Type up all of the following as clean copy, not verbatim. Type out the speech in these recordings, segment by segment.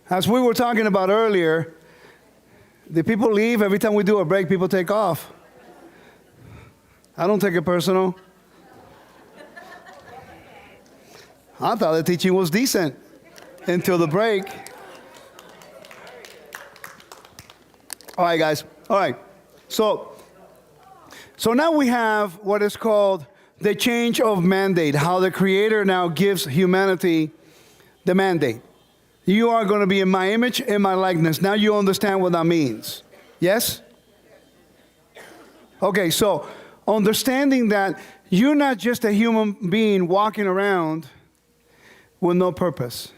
As we were talking about earlier, the people leave. Every time we do a break, people take off. I don't take it personal. I thought the teaching was decent until the break. All right, guys. All right. So now we have what is called the change of mandate, how the Creator now gives humanity the mandate. You are going to be in my image, in my likeness. Now you understand what that means. Yes? Okay, so understanding that you're not just a human being walking around with no purpose.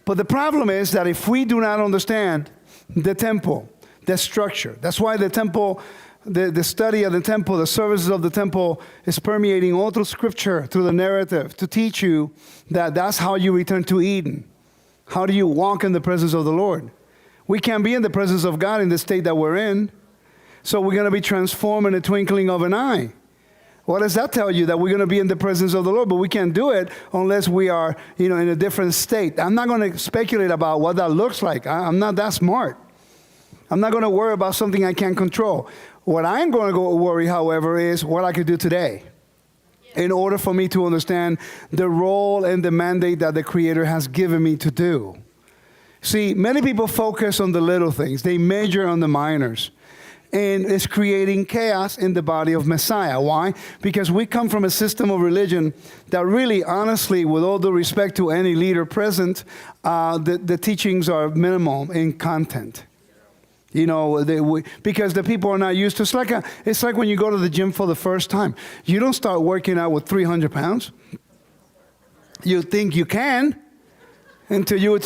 But the problem is that if we do not understand the temple, the structure, that's why the temple, the study of the temple, the services of the temple is permeating all through Scripture, through the narrative, to teach you that that's how you return to Eden. How do you walk in the presence of the Lord? We can't be in the presence of God in the state that we're in. So we're going to be transformed in the twinkling of an eye. What does that tell you? That we're going to be in the presence of the Lord, but we can't do it unless we are, in a different state. I'm not going to speculate about what that looks like. I'm not that smart. I'm not going to worry about something I can't control. What I'm going to go worry, however, is what I could do today in order for me to understand the role and the mandate that the Creator has given me to do. See, many people focus on the little things. They major on the minors. And it's creating chaos in the body of Messiah. Why? Because we come from a system of religion that really, honestly, with all due respect to any leader present, the teachings are minimal in content. Because the people are not used to it. It's like when you go to the gym for the first time. You don't start working out with 300 pounds. You think you can until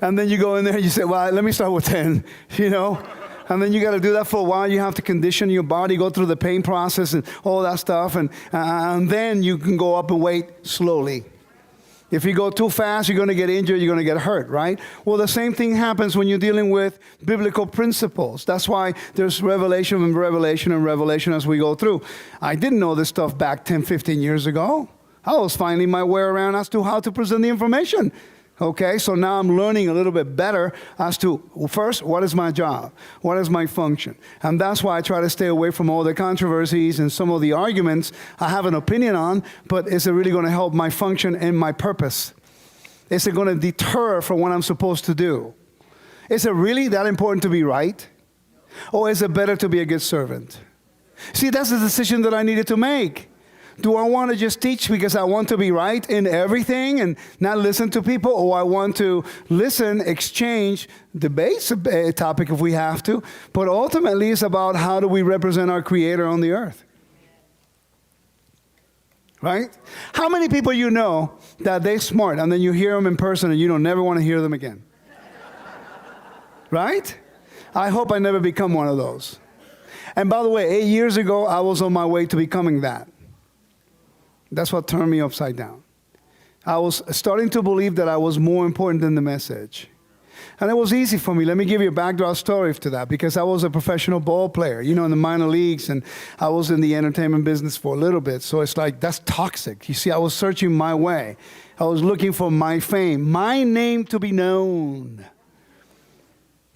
and then you go in there and you say, well, let me start with 10, And then you got to do that for a while. You have to condition your body, go through the pain process and all that stuff. And then you can go up in weight slowly. If you go too fast, you're going to get injured, you're going to get hurt, right? Well, the same thing happens when you're dealing with biblical principles. That's why there's revelation and revelation and revelation as we go through. I didn't know this stuff back 10, 15 years ago. I was finding my way around as to how to present the information. Okay, so now I'm learning a little bit better as to, first, what is my job? What is my function? And that's why I try to stay away from all the controversies and some of the arguments I have an opinion on, but is it really going to help my function and my purpose? Is it going to deter from what I'm supposed to do? Is it really that important to be right? Or is it better to be a good servant? See, that's the decision that I needed to make. Do I want to just teach because I want to be right in everything and not listen to people? Or I want to listen, exchange, debate a topic if we have to. But ultimately, it's about how do we represent our Creator on the earth. Right? How many people you know that they're smart and then you hear them in person and you don't never want to hear them again? Right? I hope I never become one of those. And by the way, 8 years ago, I was on my way to becoming that. That's what turned me upside down. I was starting to believe that I was more important than the message. And it was easy for me. Let me give you a background story to that, because I was a professional ball player, in the minor leagues, and I was in the entertainment business for a little bit. So it's like, that's toxic. You see, I was searching my way. I was looking for my fame, my name to be known.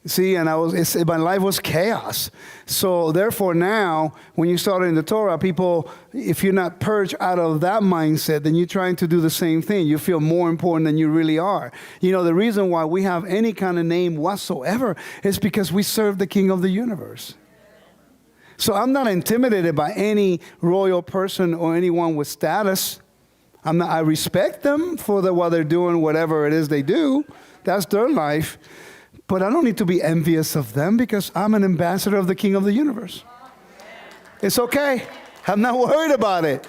See, and my life was chaos. So therefore now, when you start in the Torah, people, if you're not purged out of that mindset, then you're trying to do the same thing. You feel more important than you really are. The reason why we have any kind of name whatsoever is because we serve the King of the universe. So I'm not intimidated by any royal person or anyone with status. I respect them for what they're doing, whatever it is they do. That's their life. But I don't need to be envious of them because I'm an ambassador of the King of the universe. It's okay. I'm not worried about it.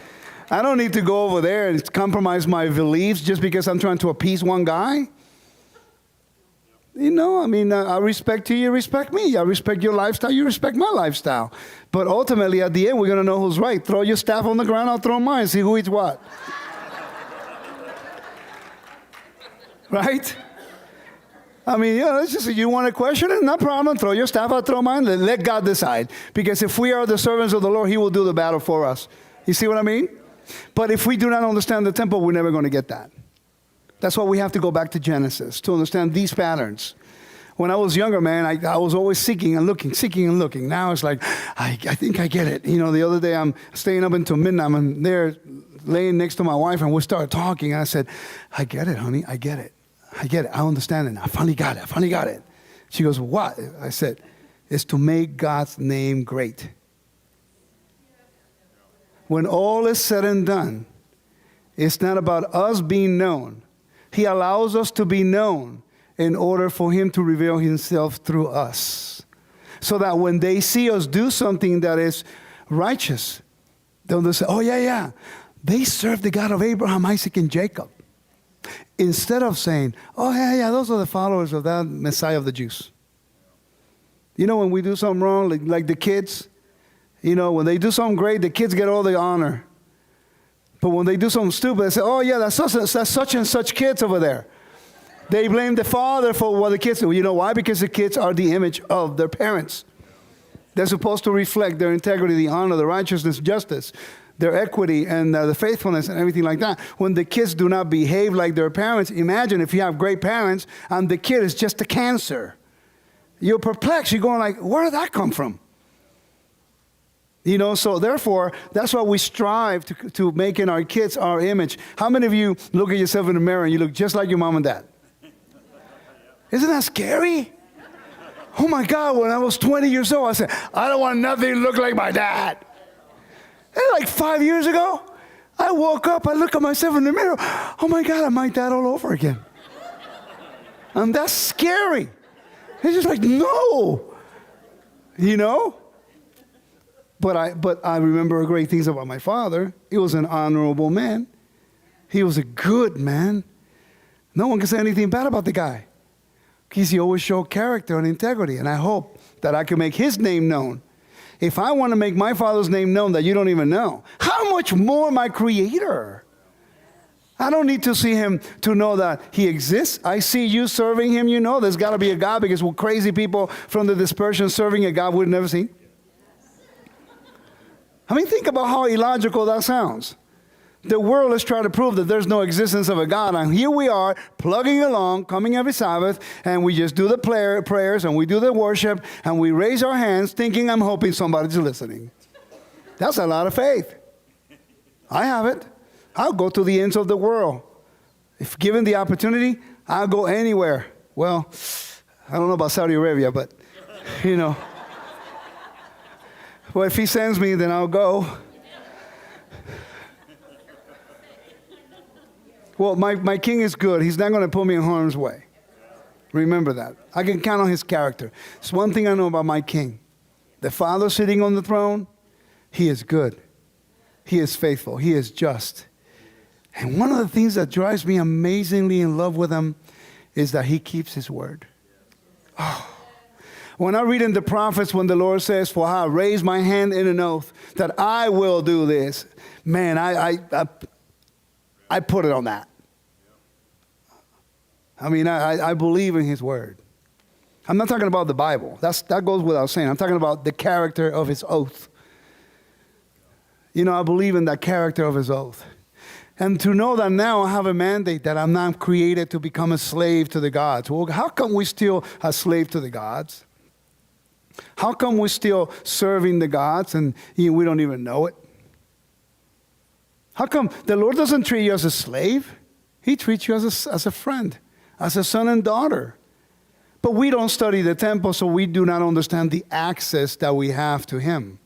I don't need to go over there and compromise my beliefs just because I'm trying to appease one guy. I respect you, you respect me. I respect your lifestyle, you respect my lifestyle. But ultimately, at the end, we're going to know who's right. Throw your staff on the ground, I'll throw mine, see who eats what. Right? It's just, you want to question it? No problem. Throw your staff out, throw mine. Let God decide. Because if we are the servants of the Lord, He will do the battle for us. You see what I mean? But if we do not understand the temple, we're never going to get that. That's why we have to go back to Genesis to understand these patterns. When I was younger, man, I was always seeking and looking. Now it's like, I think I get it. The other day I'm staying up until midnight. I'm there laying next to my wife, and we started talking. And I said, I get it, honey. I get it. I understand it now. I finally got it. She goes, what? I said, it's to make God's name great. When all is said and done, it's not about us being known. He allows us to be known in order for him to reveal himself through us. So that when they see us do something that is righteous, they'll say, oh, yeah. They serve the God of Abraham, Isaac, and Jacob. Instead of saying, oh, yeah, those are the followers of that Messiah of the Jews. When we do something wrong, like the kids, when they do something great, the kids get all the honor. But when they do something stupid, they say, oh, yeah, that's such and such kids over there. They blame the father for what the kids do. You know why? Because the kids are the image of their parents. They're supposed to reflect their integrity, the honor, the righteousness, justice, their equity, and the faithfulness and everything like that. When the kids do not behave like their parents, imagine if you have great parents and the kid is just a cancer. You're perplexed. You're going like, where did that come from? So therefore, that's why we strive to make in our kids our image. How many of you look at yourself in the mirror and you look just like your mom and dad? Isn't that scary? Oh my God, when I was 20 years old, I said, I don't want nothing to look like my dad. And like 5 years ago, I woke up, I look at myself in the mirror, oh my God, I'm my dad all over again. And that's scary. It's just like, no. But I remember great things about my father. He was an honorable man. He was a good man. No one can say anything bad about the guy. Because he always showed character and integrity. And I hope that I can make his name known. If I want to make my father's name known that you don't even know, how much more my Creator? I don't need to see him to know that he exists. I see you serving him, there's got to be a God, because we're crazy people from the dispersion serving a God we've never seen. Think about how illogical that sounds. The world is trying to prove that there's no existence of a God, and here we are plugging along, coming every Sabbath, and we just do the prayers, and we do the worship, and we raise our hands thinking I'm hoping somebody's listening. That's a lot of faith. I have it. I'll go to the ends of the world. If given the opportunity, I'll go anywhere. Well, I don't know about Saudi Arabia, but, Well, if he sends me, then I'll go. Well, my king is good. He's not going to put me in harm's way. Remember that. I can count on his character. It's one thing I know about my king. The Father sitting on the throne, he is good. He is faithful. He is just. And one of the things that drives me amazingly in love with him is that he keeps his word. Oh. When I read in the prophets, when the Lord says, for I raise my hand in an oath that I will do this, man, I put it on that. I believe in his word. I'm not talking about the Bible. That goes without saying. I'm talking about the character of his oath. I believe in that character of his oath. And to know that now I have a mandate that I'm not created to become a slave to the gods. Well, how come we still a slave to the gods? How come we're still serving the gods and we don't even know it? How come the Lord doesn't treat you as a slave? He treats you as a friend, as a son and daughter. But we don't study the temple, so we do not understand the access that we have to him.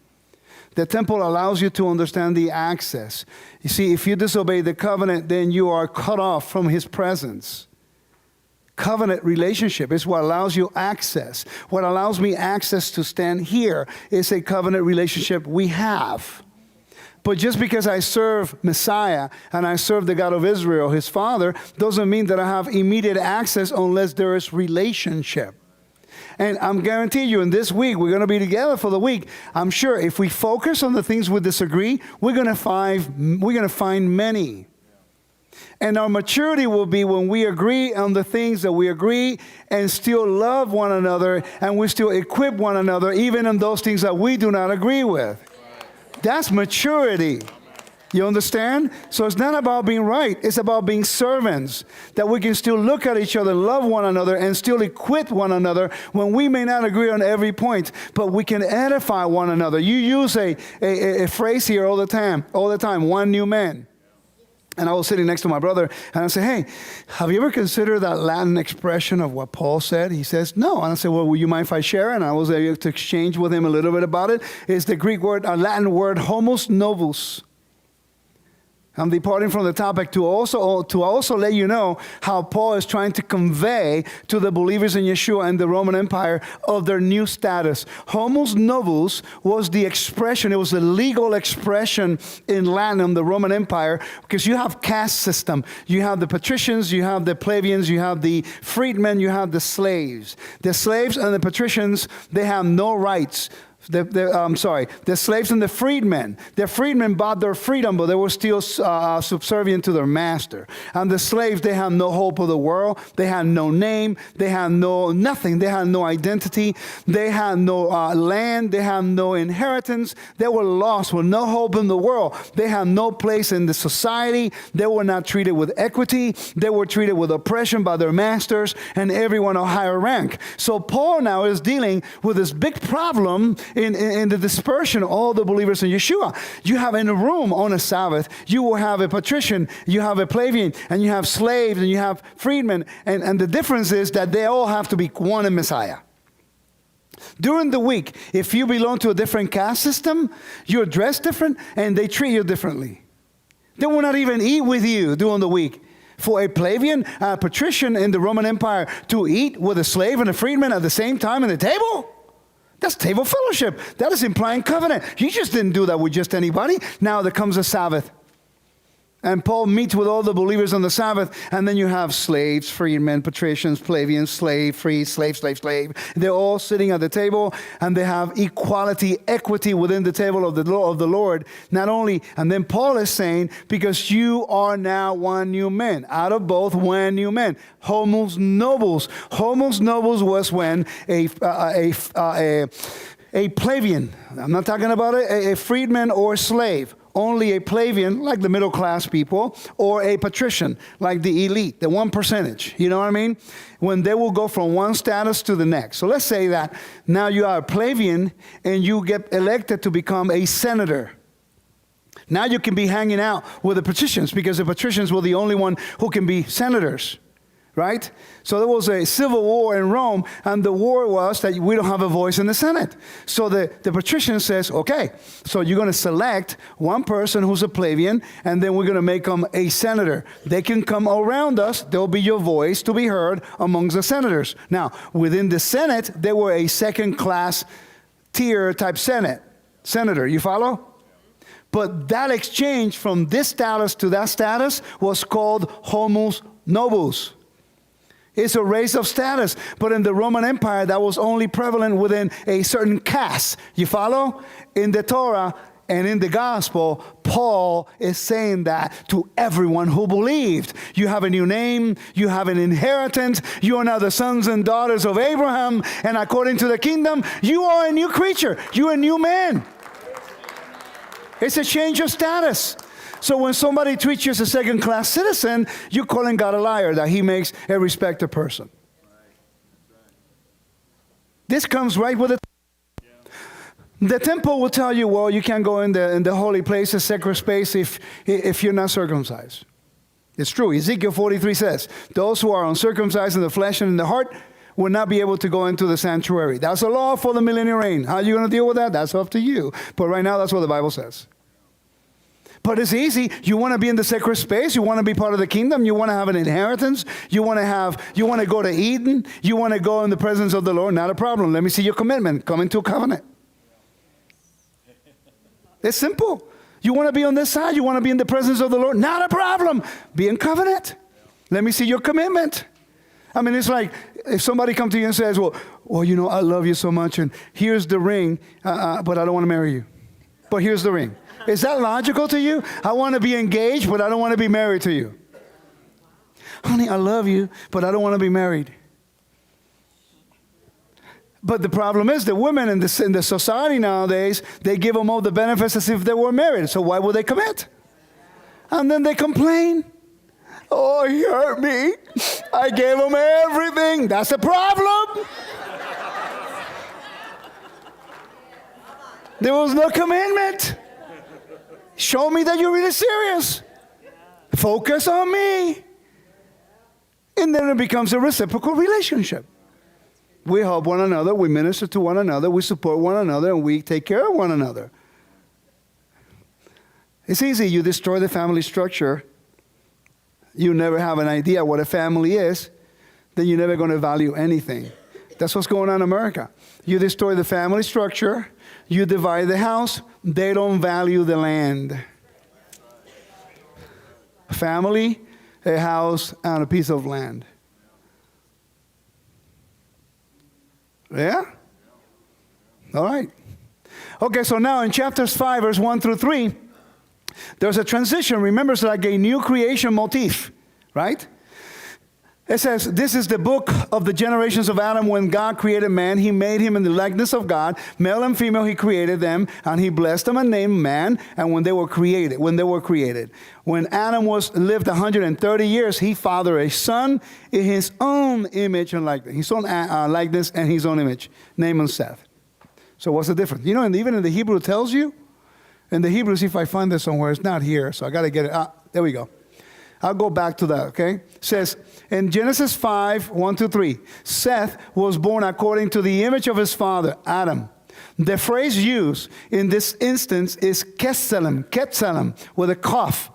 The temple allows you to understand the access. You see, if you disobey the covenant, then you are cut off from his presence. Covenant relationship is what allows you access. What allows me access to stand here is a covenant relationship we have. But just because I serve Messiah and I serve the God of Israel, his Father, doesn't mean that I have immediate access unless there is relationship. And I'm guaranteeing you, in this week, we're going to be together for the week. I'm sure if we focus on the things we disagree, we're going to find many. And our maturity will be when we agree on the things that we agree and still love one another, and we still equip one another even in those things that we do not agree with. That's maturity. You understand? So it's not about being right. It's about being servants. That we can still look at each other, love one another, and still equip one another when we may not agree on every point, but we can edify one another. You use a phrase here all the time, one new man. And I was sitting next to my brother, and I said, hey, have you ever considered that Latin expression of what Paul said? He says, no. And I said, well, will you mind if I share it? And I was able to exchange with him a little bit about it. It's the Greek word, a Latin word, homos novus. I'm departing from the topic to also let you know how Paul is trying to convey to the believers in Yeshua and the Roman Empire of their new status. Homos novus was the expression, it was a legal expression in Latin, the Roman Empire, because you have caste system. You have the patricians, you have the plebeians, you have the freedmen, you have the slaves. The slaves and the patricians, they have no rights. The slaves and the freedmen. The freedmen bought their freedom, but they were still subservient to their master. And the slaves, they had no hope of the world. They had no name. They had nothing. They had no identity. They had no land. They had no inheritance. They were lost with no hope in the world. They had no place in the society. They were not treated with equity. They were treated with oppression by their masters and everyone of higher rank. So Paul now is dealing with this big problem in the dispersion of all the believers in Yeshua. You have in a room on a Sabbath, you will have a patrician, you have a plebeian, and you have slaves, and you have freedmen. And the difference is that they all have to be one in Messiah. During the week, if you belong to a different caste system, you're dressed different, and they treat you differently. They will not even eat with you during the week. For a plebeian, a patrician in the Roman Empire to eat with a slave and a freedman at the same time in the table? That's table fellowship. That is implying covenant. You just didn't do that with just anybody. Now there comes a Sabbath. And Paul meets with all the believers on the Sabbath, and then you have slaves, freedmen, patricians, plebeians, slave, free, slave. They're all sitting at the table, and they have equality, equity within the table of the Lord. Not only, and then Paul is saying, because you are now one new man. Out of both, one new man. Homos novus. Homos novus was when a plebeian, I'm not talking about a freedman or a slave, only a plebeian, like the middle class people, or a patrician, like the elite, the 1%. You know what I mean? When they will go from one status to the next. So let's say that now you are a plebeian and you get elected to become a senator. Now you can be hanging out with the patricians, because the patricians were the only one who can be senators. Right? So there was a civil war in Rome, and the war was that we don't have a voice in the Senate. So the patrician says, okay, so you're going to select one person who's a plebeian, and then we're going to make them a senator. They can come around us. They'll be your voice to be heard amongst the senators. Now, within the Senate, they were a second-class tier type senator. You follow? But that exchange from this status to that status was called homos novus. It's a race of status. But in the Roman Empire, that was only prevalent within a certain caste. You follow? In the Torah and in the gospel, Paul is saying that to everyone who believed. You have a new name. You have an inheritance. You are now the sons and daughters of Abraham. And according to the kingdom, you are a new creature. You're a new man. It's a change of status. So when somebody treats you as a second-class citizen, you're calling God a liar, that he makes a respected person. This comes right with it. The temple will tell you, well, you can't go in the holy places, sacred space, if you're not circumcised. It's true. Ezekiel 43 says, those who are uncircumcised in the flesh and in the heart will not be able to go into the sanctuary. That's a law for the millennial reign. How are you going to deal with that? That's up to you. But right now, that's what the Bible says. But it's easy. You want to be in the sacred space. You want to be part of the kingdom. You want to have an inheritance. You want to go to Eden. You want to go in the presence of the Lord. Not a problem. Let me see your commitment. Come into a covenant. It's simple. You want to be on this side. You want to be in the presence of the Lord. Not a problem. Be in covenant. Let me see your commitment. I mean, it's like if somebody comes to you and says, well, you know, I love you so much, and here's the ring, but I don't want to marry you. But here's the ring. Is that logical to you? I want to be engaged, but I don't want to be married to you. Honey, I love you, but I don't want to be married. But the problem is the women in the society nowadays, they give them all the benefits as if they were married. So why would they commit? And then they complain. Oh, he hurt me. I gave him everything. That's the problem. There was no commitment. Show me that you're really serious. Focus on me. And then it becomes a reciprocal relationship. We help one another, we minister to one another, we support one another, and we take care of one another. It's easy. You destroy the family structure. You never have an idea what a family is. Then you're never going to value anything. That's what's going on in America. You destroy the family structure. You divide the house. They don't value the land. A family, a house, and a piece of land. Yeah? All right. Okay, so now in chapters 5, verse 1 through 3, there's a transition. Remember, it's like a new creation motif, right? It says, this is the book of the generations of Adam. When God created man, he made him in the likeness of God. Male and female, he created them, and he blessed them and named man. And when they were created, when Adam lived 130 years, he fathered a son in his own image and likeness, his own likeness and his own image, named him Seth. So what's the difference? You know, and even in the Hebrew, it tells you. In the Hebrews, if I find this somewhere, it's not here, so I got to get it. There we go. I'll go back to that, okay? It says, in Genesis 5, 1 to 3, Seth was born according to the image of his father, Adam. The phrase used in this instance is Ketzelem, with a Kaf.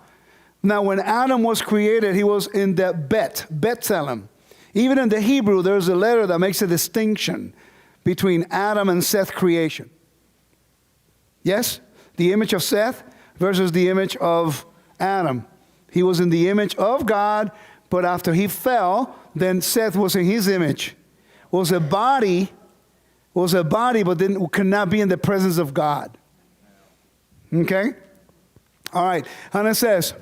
Now, when Adam was created, he was in the Betzelem. Even in the Hebrew, there's a letter that makes a distinction between Adam and Seth creation. Yes? The image of Seth versus the image of Adam. He was in the image of God, but after he fell, then Seth was in his image. Was a body, but then could not be in the presence of God. Okay? All right. And it says,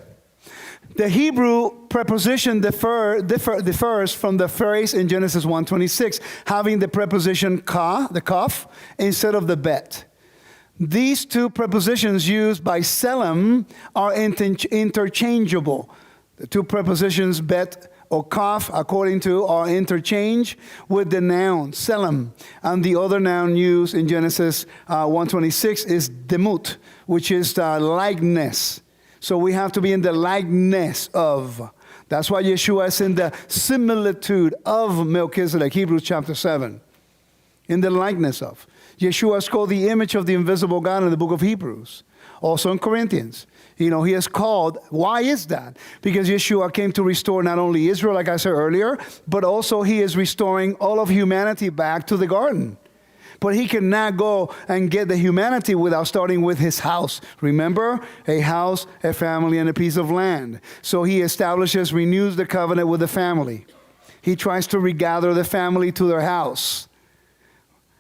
the Hebrew preposition differs from the phrase in Genesis 1:26, having the preposition ka, the kaf, instead of the bet. These two prepositions used by Selim are interchangeable. The two prepositions bet or kaf, according to, are interchanged with the noun Selim. And the other noun used in Genesis 1:26 is demut, which is likeness. So we have to be in the likeness of. That's why Yeshua is in the similitude of Melchizedek, Hebrews chapter 7. In the likeness of. Yeshua is called the image of the invisible God in the book of Hebrews. Also in Corinthians. You know, he is called. Why is that? Because Yeshua came to restore not only Israel, like I said earlier, but also he is restoring all of humanity back to the garden. But he cannot go and get the humanity without starting with his house. Remember? A house, a family, and a piece of land. So he establishes, renews the covenant with the family. He tries to regather the family to their house.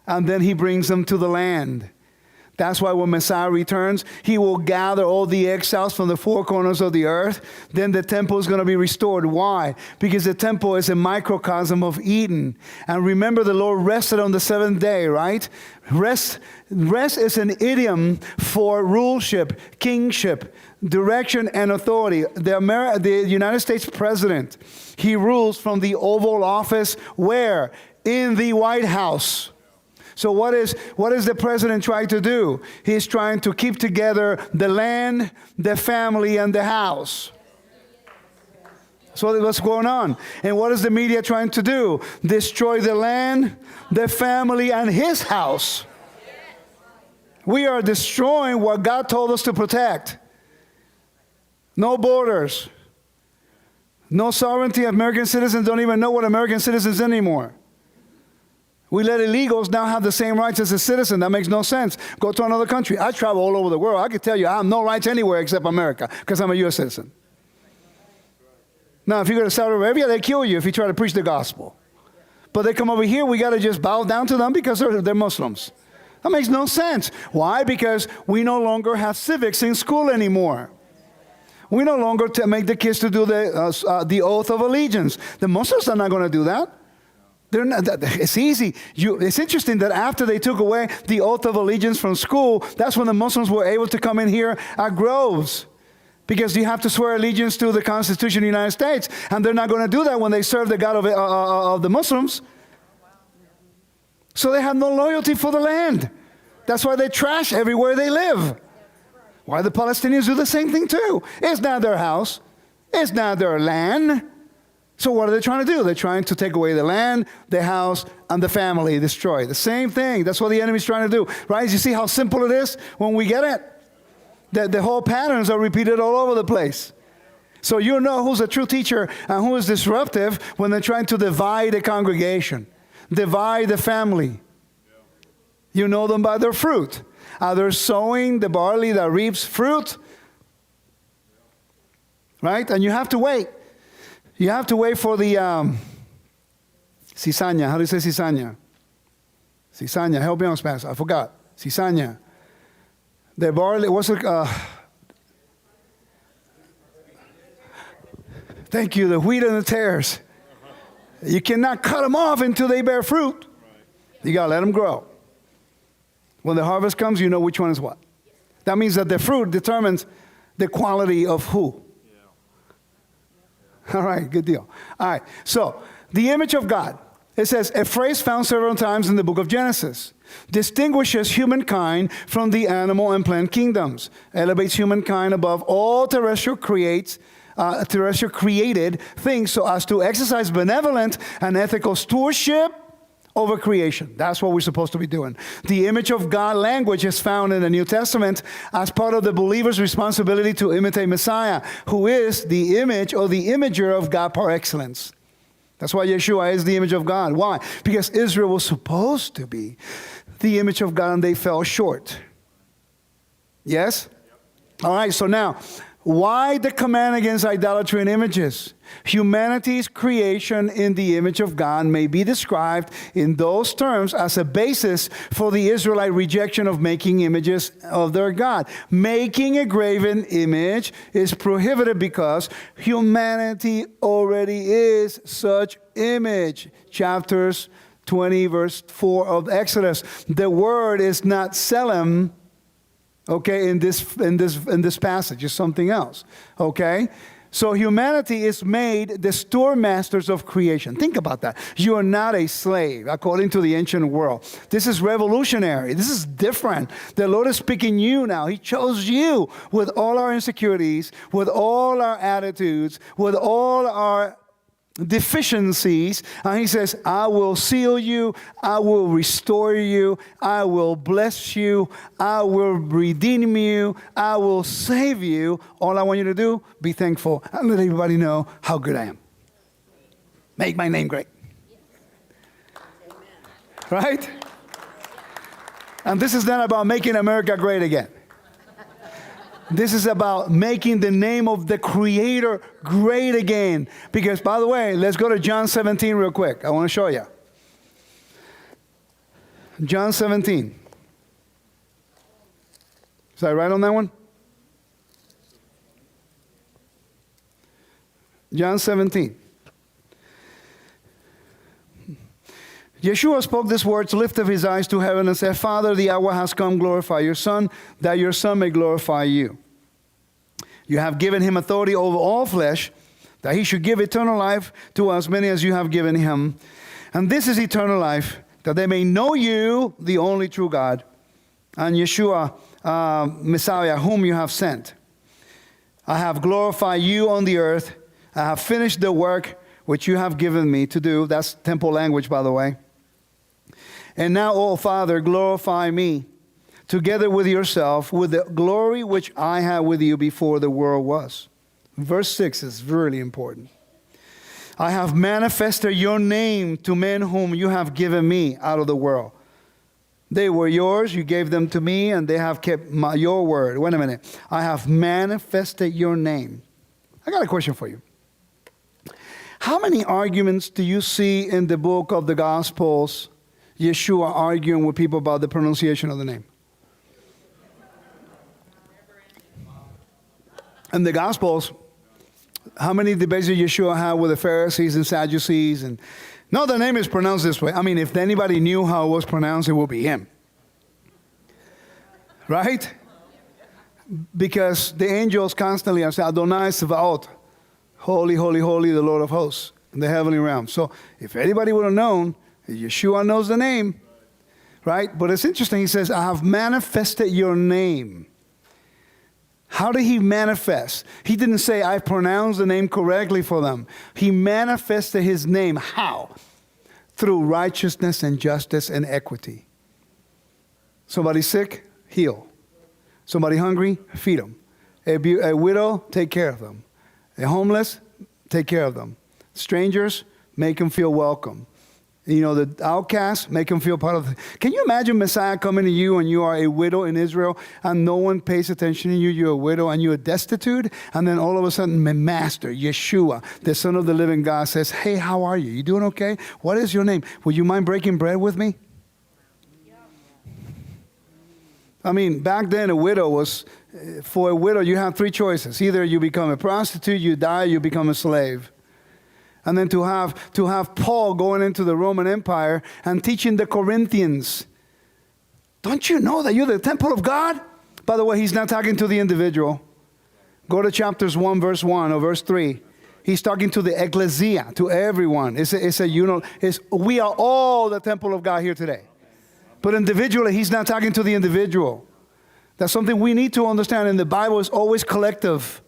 And then he brings them to the land. That's why when Messiah returns, he will gather all the exiles from the four corners of the earth. Then the temple is going to be restored. Why? Because the temple is a microcosm of Eden. And remember, the Lord rested on the seventh day, right? Rest is an idiom for ruleship, kingship, direction, and authority. The United States president, he rules from the Oval Office where? In the White House. So what is the president trying to do? He's trying to keep together the land, the family, and the house. So what's going on? And what is the media trying to do? Destroy the land, the family, and his house. We are destroying what God told us to protect. No borders. No sovereignty. American citizens don't even know what American citizens anymore. We let illegals now have the same rights as a citizen. That makes no sense. Go to another country. I travel all over the world. I can tell you I have no rights anywhere except America because I'm a U.S. citizen. Now, if you go to Saudi Arabia, they kill you if you try to preach the gospel. But they come over here, we got to just bow down to them because they're Muslims. That makes no sense. Why? Because we no longer have civics in school anymore. We no longer make the kids to do the oath of allegiance. The Muslims are not going to do that. They're not, it's easy. It's interesting that after they took away the oath of allegiance from school, that's when the Muslims were able to come in here at Groves. Because you have to swear allegiance to the Constitution of the United States. And they're not going to do that when they serve the God of the Muslims. So they have no loyalty for the land. That's why they trash everywhere they live. Why the Palestinians do the same thing too. It's not their house. It's not their land. So what are they trying to do? They're trying to take away the land, the house, and the family, destroy. The same thing. That's what the enemy's trying to do. Right? You see how simple it is when we get it? The whole patterns are repeated all over the place. So you know who's a true teacher and who is disruptive when they're trying to divide the congregation, divide the family. You know them by their fruit. Are they sowing the barley that reaps fruit? Right? And you have to wait. You have to wait for the cizaña. How do you say cizaña? Cizaña. Help me on Spanish. I forgot. Cizaña. The barley, what's it? Thank you, the wheat and the tares. You cannot cut them off until they bear fruit. You got to let them grow. When the harvest comes, you know which one is what. That means that the fruit determines the quality of who. All right, good deal. All right, so the image of God. It says, a phrase found several times in the book of Genesis. Distinguishes humankind from the animal and plant kingdoms. Elevates humankind above all terrestrial created things so as to exercise benevolent and ethical stewardship over creation. That's what we're supposed to be doing. The image of God language is found in the New Testament as part of the believer's responsibility to imitate Messiah, who is the image or the imager of God par excellence. That's why Yeshua is the image of God. Why? Because Israel was supposed to be the image of God and they fell short. Yes? All right, so now, why the command against idolatry and images? Humanity's creation in the image of God may be described in those terms as a basis for the Israelite rejection of making images of their God. Making a graven image is prohibited because humanity already is such image. Chapters 20, verse 4 of Exodus. The word is not selim. Okay, in this passage is something else. Okay, so humanity is made the store masters of creation. Think about that. You are not a slave according to the ancient world. This is revolutionary. This is different. The Lord is picking you now. He chose you with all our insecurities, with all our attitudes, with all our deficiencies, and he says, I will seal you, I will restore you, I will bless you, I will redeem you, I will save you. All I want you to do, be thankful and let everybody know how good I am. Make my name great. Right? And this is not about making America great again. This is about making the name of the Creator great again. Because, by the way, let's go to John 17 real quick. I want to show you. John 17. Is that right on that one? John 17. Yeshua spoke these words, lifted his eyes to heaven and said, Father, the hour has come, glorify your Son, that your Son may glorify you. You have given him authority over all flesh, that he should give eternal life to as many as you have given him. And this is eternal life, that they may know you, the only true God, and Yeshua, Messiah, whom you have sent. I have glorified you on the earth. I have finished the work which you have given me to do. That's temple language, by the way. And now, O Father, glorify me together with yourself, with the glory which I had with you before the world was. Verse 6 is really important. I have manifested your name to men whom you have given me out of the world. They were yours, you gave them to me, and they have kept your word. Wait a minute. I have manifested your name. I got a question for you. How many arguments do you see in the book of the Gospels, Yeshua arguing with people about the pronunciation of the name? In the Gospels, how many debates did Yeshua have with the Pharisees and Sadducees? And no, the name is pronounced this way. I mean, if anybody knew how it was pronounced, it would be him. Right? Because the angels constantly are saying, Adonai Sevaot, holy, holy, holy, the Lord of hosts, in the heavenly realm. So if anybody would have known, Yeshua knows the name, right? But it's interesting. He says, I have manifested your name. How did he manifest? He didn't say, I pronounced the name correctly for them. He manifested his name. How? Through righteousness and justice and equity. Somebody sick, heal. Somebody hungry, feed them. A widow, take care of them. A homeless, take care of them. Strangers, make them feel welcome. You know, the outcasts, make them feel part of the... Can you imagine Messiah coming to you and you are a widow in Israel and no one pays attention to you, you're a widow and you're destitute, and then all of a sudden, my master, Yeshua, the Son of the living God, says, hey, how are you? You doing okay? What is your name? Would you mind breaking bread with me? I mean, back then for a widow, you have three choices. Either you become a prostitute, you die, you become a slave. And then to have Paul going into the Roman Empire and teaching the Corinthians, don't you know that you're the temple of God? By the way, he's not talking to the individual. Go to chapters 1, verse 1 or verse 3. He's talking to the ecclesia, to everyone. We are all the temple of God here today. But individually, he's not talking to the individual. That's something we need to understand. And the Bible is always collective.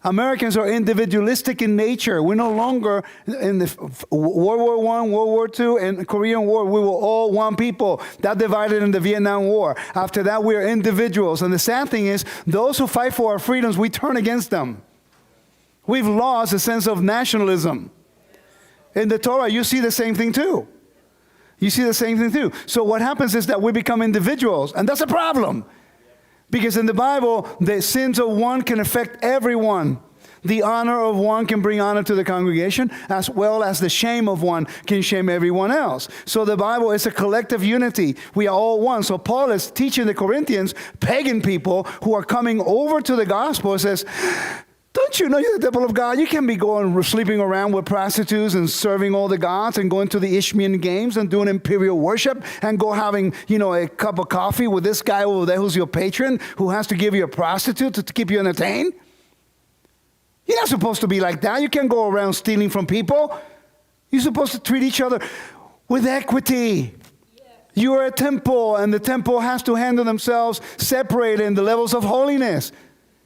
Americans are individualistic in nature. We're no longer in the World War I, World War II, and Korean War. We were all one people. That divided in the Vietnam War. After that, we are individuals. And the sad thing is, those who fight for our freedoms, we turn against them. We've lost a sense of nationalism. In the Torah, you see the same thing too. You see the same thing too. So what happens is that we become individuals, and that's a problem. Because in the Bible, the sins of one can affect everyone. The honor of one can bring honor to the congregation, as well as the shame of one can shame everyone else. So the Bible is a collective unity. We are all one. So Paul is teaching the Corinthians, pagan people who are coming over to the gospel, and says, don't you know you're the temple of God? You can't be sleeping around with prostitutes and serving all the gods and going to the Ishmael games and doing imperial worship and go having, a cup of coffee with this guy over there who's your patron who has to give you a prostitute to keep you entertained. You're not supposed to be like that. You can't go around stealing from people. You're supposed to treat each other with equity. You are a temple, and the temple has to handle themselves separated in the levels of holiness.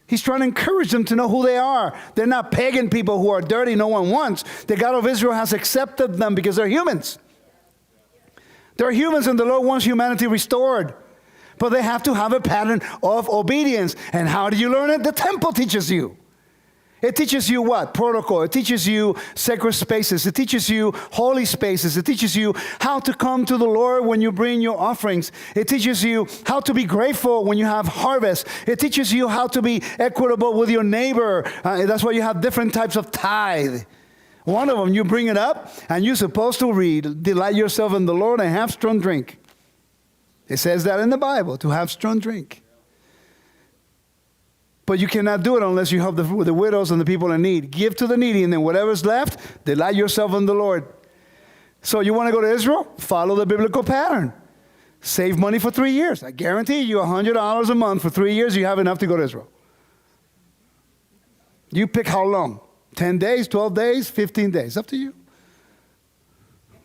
He's trying to encourage them to know who they are. They're not pagan people who are dirty no one wants. The God of Israel has accepted them because they're humans. They're humans, and the Lord wants humanity restored. But they have to have a pattern of obedience. And how do you learn it? The temple teaches you. It teaches you what? Protocol. It teaches you sacred spaces. It teaches you holy spaces. It teaches you how to come to the Lord when you bring your offerings. It teaches you how to be grateful when you have harvest. It teaches you how to be equitable with your neighbor. That's why you have different types of tithe. One of them, you bring it up, and you're supposed to read, delight yourself in the Lord and have strong drink. It says that in the Bible, to have strong drink. But you cannot do it unless you help the widows and the people in need. Give to the needy, and then whatever's left, delight yourself in the Lord. So you want to go to Israel? Follow the biblical pattern. Save money for 3 years. I guarantee you $100 a month for 3 years, you have enough to go to Israel. You pick how long. 10 days, 12 days, 15 days. Up to you.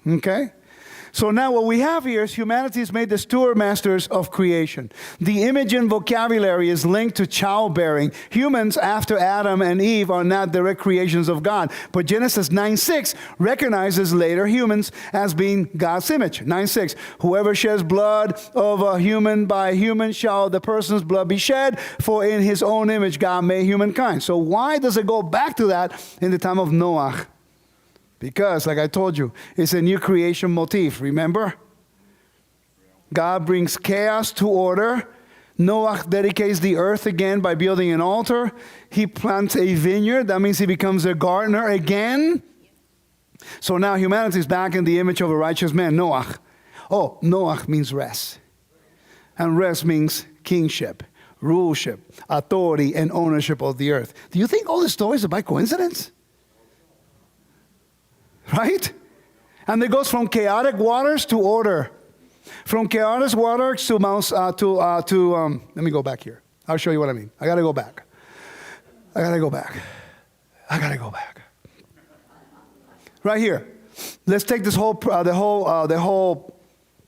Okay? So now what we have here is humanity is made the steward masters of creation. The image and vocabulary is linked to childbearing. Humans after Adam and Eve are not direct creations of God. But Genesis 9:6 recognizes later humans as being God's image. 9:6, whoever sheds blood of a human, by human shall the person's blood be shed, for in his own image God made humankind. So why does it go back to that in the time of Noah? Because, like I told you, it's a new creation motif, remember? God brings chaos to order. Noah dedicates the earth again by building an altar. He plants a vineyard. That means he becomes a gardener again. So now humanity is back in the image of a righteous man, Noah. Oh, Noah means rest. And rest means kingship, ruleship, authority, and ownership of the earth. Do you think all these stories are by coincidence? Right? And it goes from chaotic waters to order. From chaotic waters to let me go back here. I'll show you what I mean. I got to go back. Right here. Let's take this whole the whole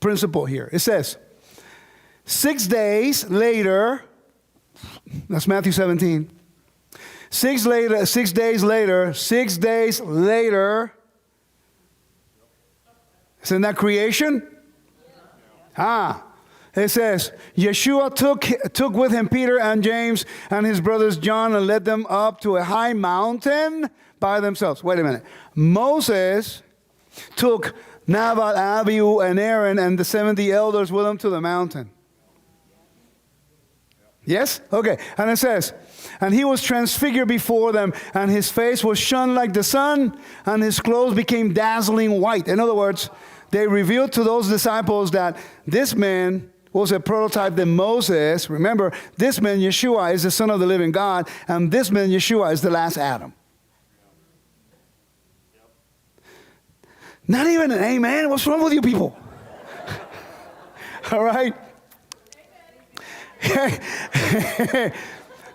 principle here. It says, 6 days later, that's Matthew 17. 6 days later, isn't that creation? It says, Yeshua took with him Peter and James and his brothers John and led them up to a high mountain by themselves. Wait a minute. Moses took Nadab, Abihu, and Aaron and the 70 elders with him to the mountain. Yes? Okay. And it says, and he was transfigured before them, and his face was shone like the sun, and his clothes became dazzling white. In other words, they revealed to those disciples that this man was a prototype than Moses. Remember, this man, Yeshua, is the Son of the living God, and this man, Yeshua, is the last Adam. Not even an amen. What's wrong with you people? All right?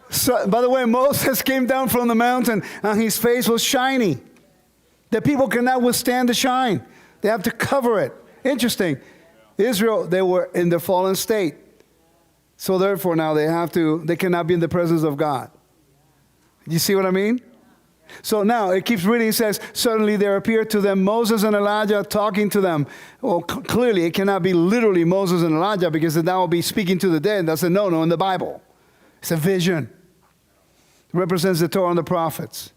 So, by the way, Moses came down from the mountain, and his face was shiny. The people cannot withstand the shine. They have to cover it. Interesting. Israel, they were in the fallen state. So therefore now they cannot be in the presence of God. You see what I mean? So now it keeps reading. It says, suddenly there appeared to them Moses and Elijah talking to them. Well, clearly it cannot be literally Moses and Elijah, because that will be speaking to the dead. That's a no-no in the Bible. It's a vision. It represents the Torah and the prophets.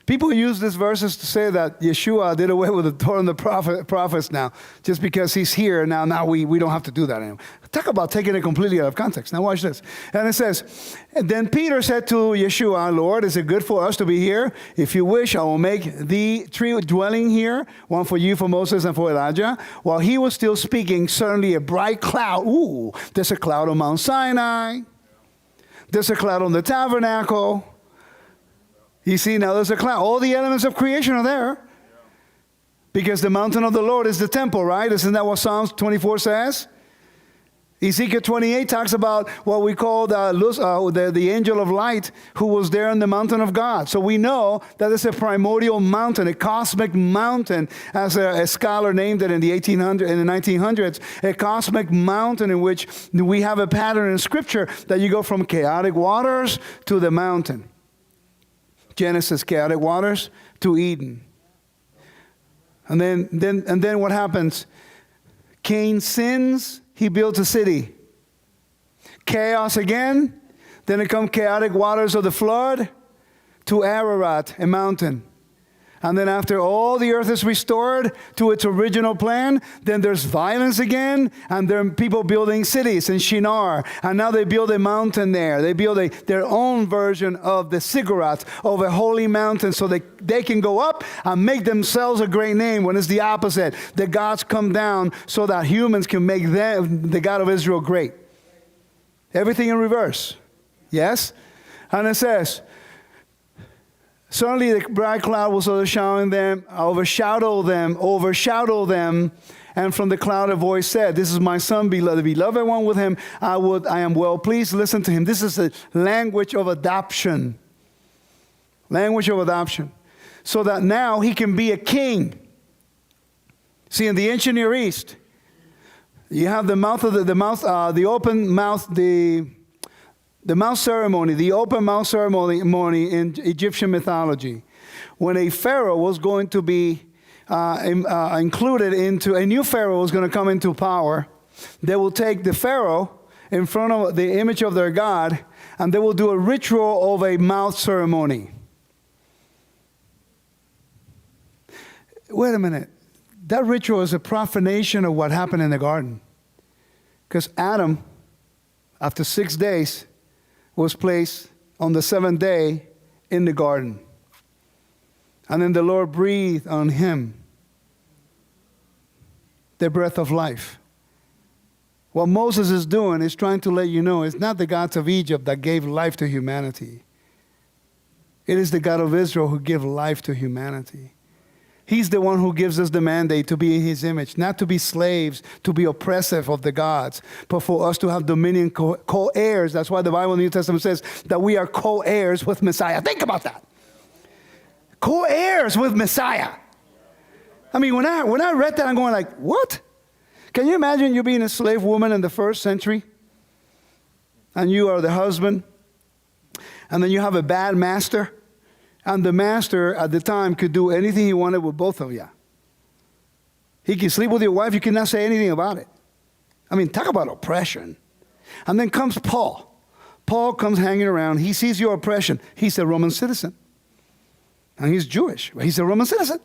People use these verses to say that Yeshua did away with the Torah and the prophets now, just because he's here. Now we don't have to do that anymore. Talk about taking it completely out of context. Now watch this. And it says, then Peter said to Yeshua, Lord, is it good for us to be here? If you wish, I will make the tree dwelling here, one for you, for Moses, and for Elijah. While he was still speaking, suddenly a bright cloud. Ooh, there's a cloud on Mount Sinai. There's a cloud on the tabernacle. You see, now there's a cloud. All the elements of creation are there. Because the mountain of the Lord is the temple, right? Isn't that what Psalms 24 says? Ezekiel 28 talks about what we call the angel of light who was there on the mountain of God. So we know that it's a primordial mountain, a cosmic mountain, as a scholar named it in the 1900s, a cosmic mountain in which we have a pattern in Scripture that you go from chaotic waters to the mountain. Genesis, chaotic waters, to Eden. And then what happens? Cain sins, he builds a city. Chaos again, then it comes chaotic waters of the flood to Ararat, a mountain. And then after all the earth is restored to its original plan, then there's violence again, and there are people building cities in Shinar. And now they build a mountain there. They build their own version of the ziggurat, of a holy mountain, so they can go up and make themselves a great name, when it's the opposite. The gods come down so that humans can make them, the God of Israel, great. Everything in reverse. Yes? And it says, suddenly the bright cloud was overshadowing them, and from the cloud a voice said, this is my son, the beloved one. With him I am well pleased. Listen to him. This is a language of adoption. Language of adoption. So that now he can be a king. See, in the ancient Near East, you have the mouth ceremony, the open mouth ceremony in Egyptian mythology. When a pharaoh was going to be included into, a new pharaoh was going to come into power, they will take the pharaoh in front of the image of their god, and they will do a ritual of a mouth ceremony. Wait a minute. That ritual is a profanation of what happened in the garden. Because Adam, after 6 days, was placed on the 7th day in the garden. And then the Lord breathed on him the breath of life. What Moses is doing is trying to let you know it's not the gods of Egypt that gave life to humanity. It is the God of Israel who gave life to humanity. He's the one who gives us the mandate to be in his image, not to be slaves, to be oppressive of the gods, but for us to have dominion, co-heirs. That's why the Bible in the New Testament says that we are co-heirs with Messiah. Think about that. Co-heirs with Messiah. I mean, when I read that, I'm going like, what? Can you imagine you being a slave woman in the first century? And you are the husband. And then you have a bad master. And the master at the time could do anything he wanted with both of you. He can sleep with your wife. You cannot say anything about it. I mean, talk about oppression. And then comes Paul. Paul comes hanging around. He sees your oppression. He's a Roman citizen. And he's Jewish. He's a Roman citizen.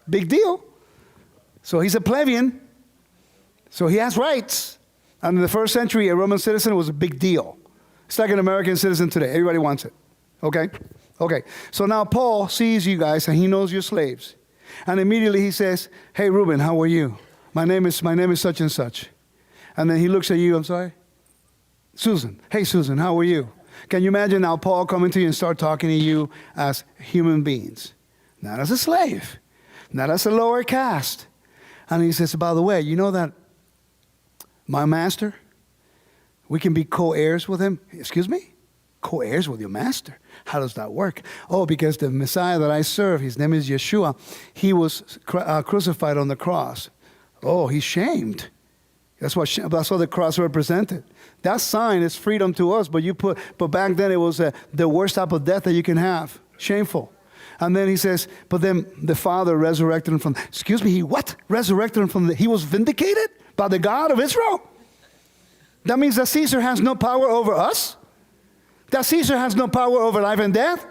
Big deal. So he's a plebeian. So he has rights. And in the first century, a Roman citizen was a big deal. It's like an American citizen today. Everybody wants it. Okay? Okay, so now Paul sees you guys and he knows you're slaves. And immediately he says, hey, Reuben, how are you? My name is such and such. And then he looks at you, I'm sorry? Susan. Hey, Susan, how are you? Can you imagine now Paul coming to you and start talking to you as human beings? Not as a slave. Not as a lower caste. And he says, by the way, you know that my master, we can be co-heirs with him? Excuse me? Co-heirs with your master. How does that work? Oh, because the Messiah that I serve, his name is Yeshua, he was crucified on the cross. Oh, he's shamed. That's what the cross represented. That sign is freedom to us, but back then it was the worst type of death that you can have. Shameful. And then he says, but then the Father resurrected him from, excuse me, he what? Resurrected him from he was vindicated by the God of Israel? That means that Caesar has no power over us? That Caesar has no power over life and death?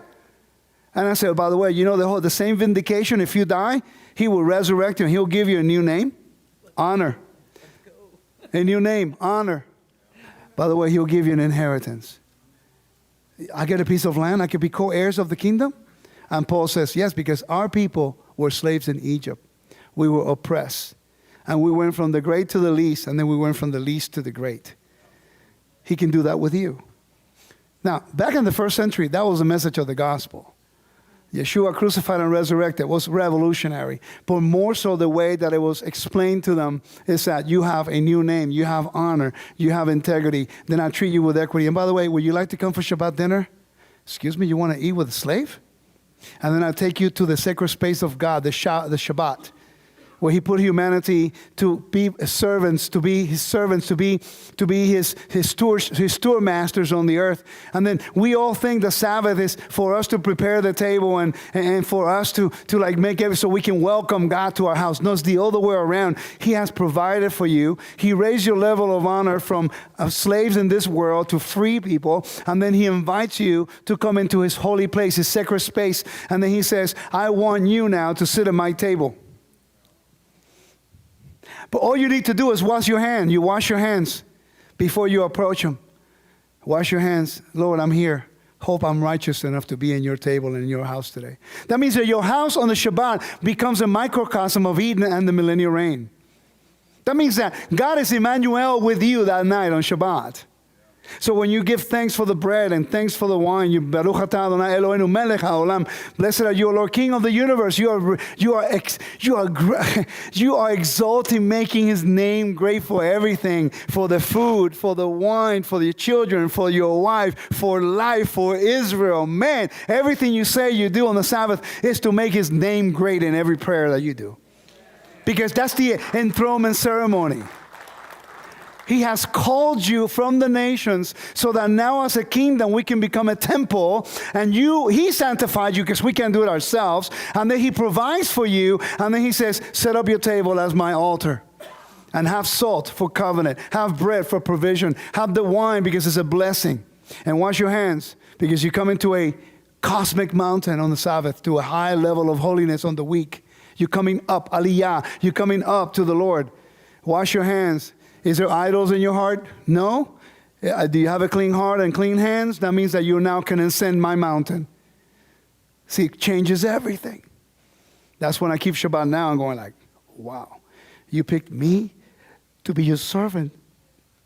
And I said, by the way, you know the same vindication, if you die, he will resurrect you and he'll give you a new name. Honor. A new name, honor. By the way, he'll give you an inheritance. I get a piece of land, I could be co-heirs of the kingdom? And Paul says, yes, because our people were slaves in Egypt. We were oppressed. And we went from the great to the least, and then we went from the least to the great. He can do that with you. Now, back in the first century, that was the message of the gospel. Yeshua crucified and resurrected was revolutionary. But more so the way that it was explained to them is that you have a new name, you have honor, you have integrity. Then I treat you with equity. And by the way, would you like to come for Shabbat dinner? Excuse me, you want to eat with a slave? And then I take you to the sacred space of God, the Shabbat, where he put humanity to be servants, to be his steward masters on the earth. And then we all think the Sabbath is for us to prepare the table and for us to like make it so we can welcome God to our house. No, it's the other way around. He has provided for you. He raised your level of honor from slaves in this world to free people. And then he invites you to come into his holy place, his sacred space. And then he says, I want you now to sit at my table. But all you need to do is wash your hands. You wash your hands before you approach him. Wash your hands. Lord, I'm here. Hope I'm righteous enough to be in your table and in your house today. That means that your house on the Shabbat becomes a microcosm of Eden and the millennial reign. That means that God is Emmanuel with you that night on Shabbat. So when you give thanks for the bread and thanks for the wine, you Baruch atah Adonai Eloheinu melech haolam. Blessed are you, Lord, King of the universe. You are exalting, making his name great for everything, for the food, for the wine, for your children, for your wife, for life, for Israel. Man, everything you say you do on the Sabbath is to make his name great in every prayer that you do. Because that's the enthronement ceremony. He has called you from the nations so that now as a kingdom we can become a temple, and he sanctified you because we can't do it ourselves, and then he provides for you, and then he says, set up your table as my altar and have salt for covenant, have bread for provision, have the wine because it's a blessing, and wash your hands because you come into a cosmic mountain on the Sabbath to a high level of holiness on the week. You're coming up, aliyah, you're coming up to the Lord. Wash your hands. Is there idols in your heart? No. Do you have a clean heart and clean hands? That means that you now can ascend my mountain. See, it changes everything. That's when I keep Shabbat now. I'm going like, wow, you picked me to be your servant,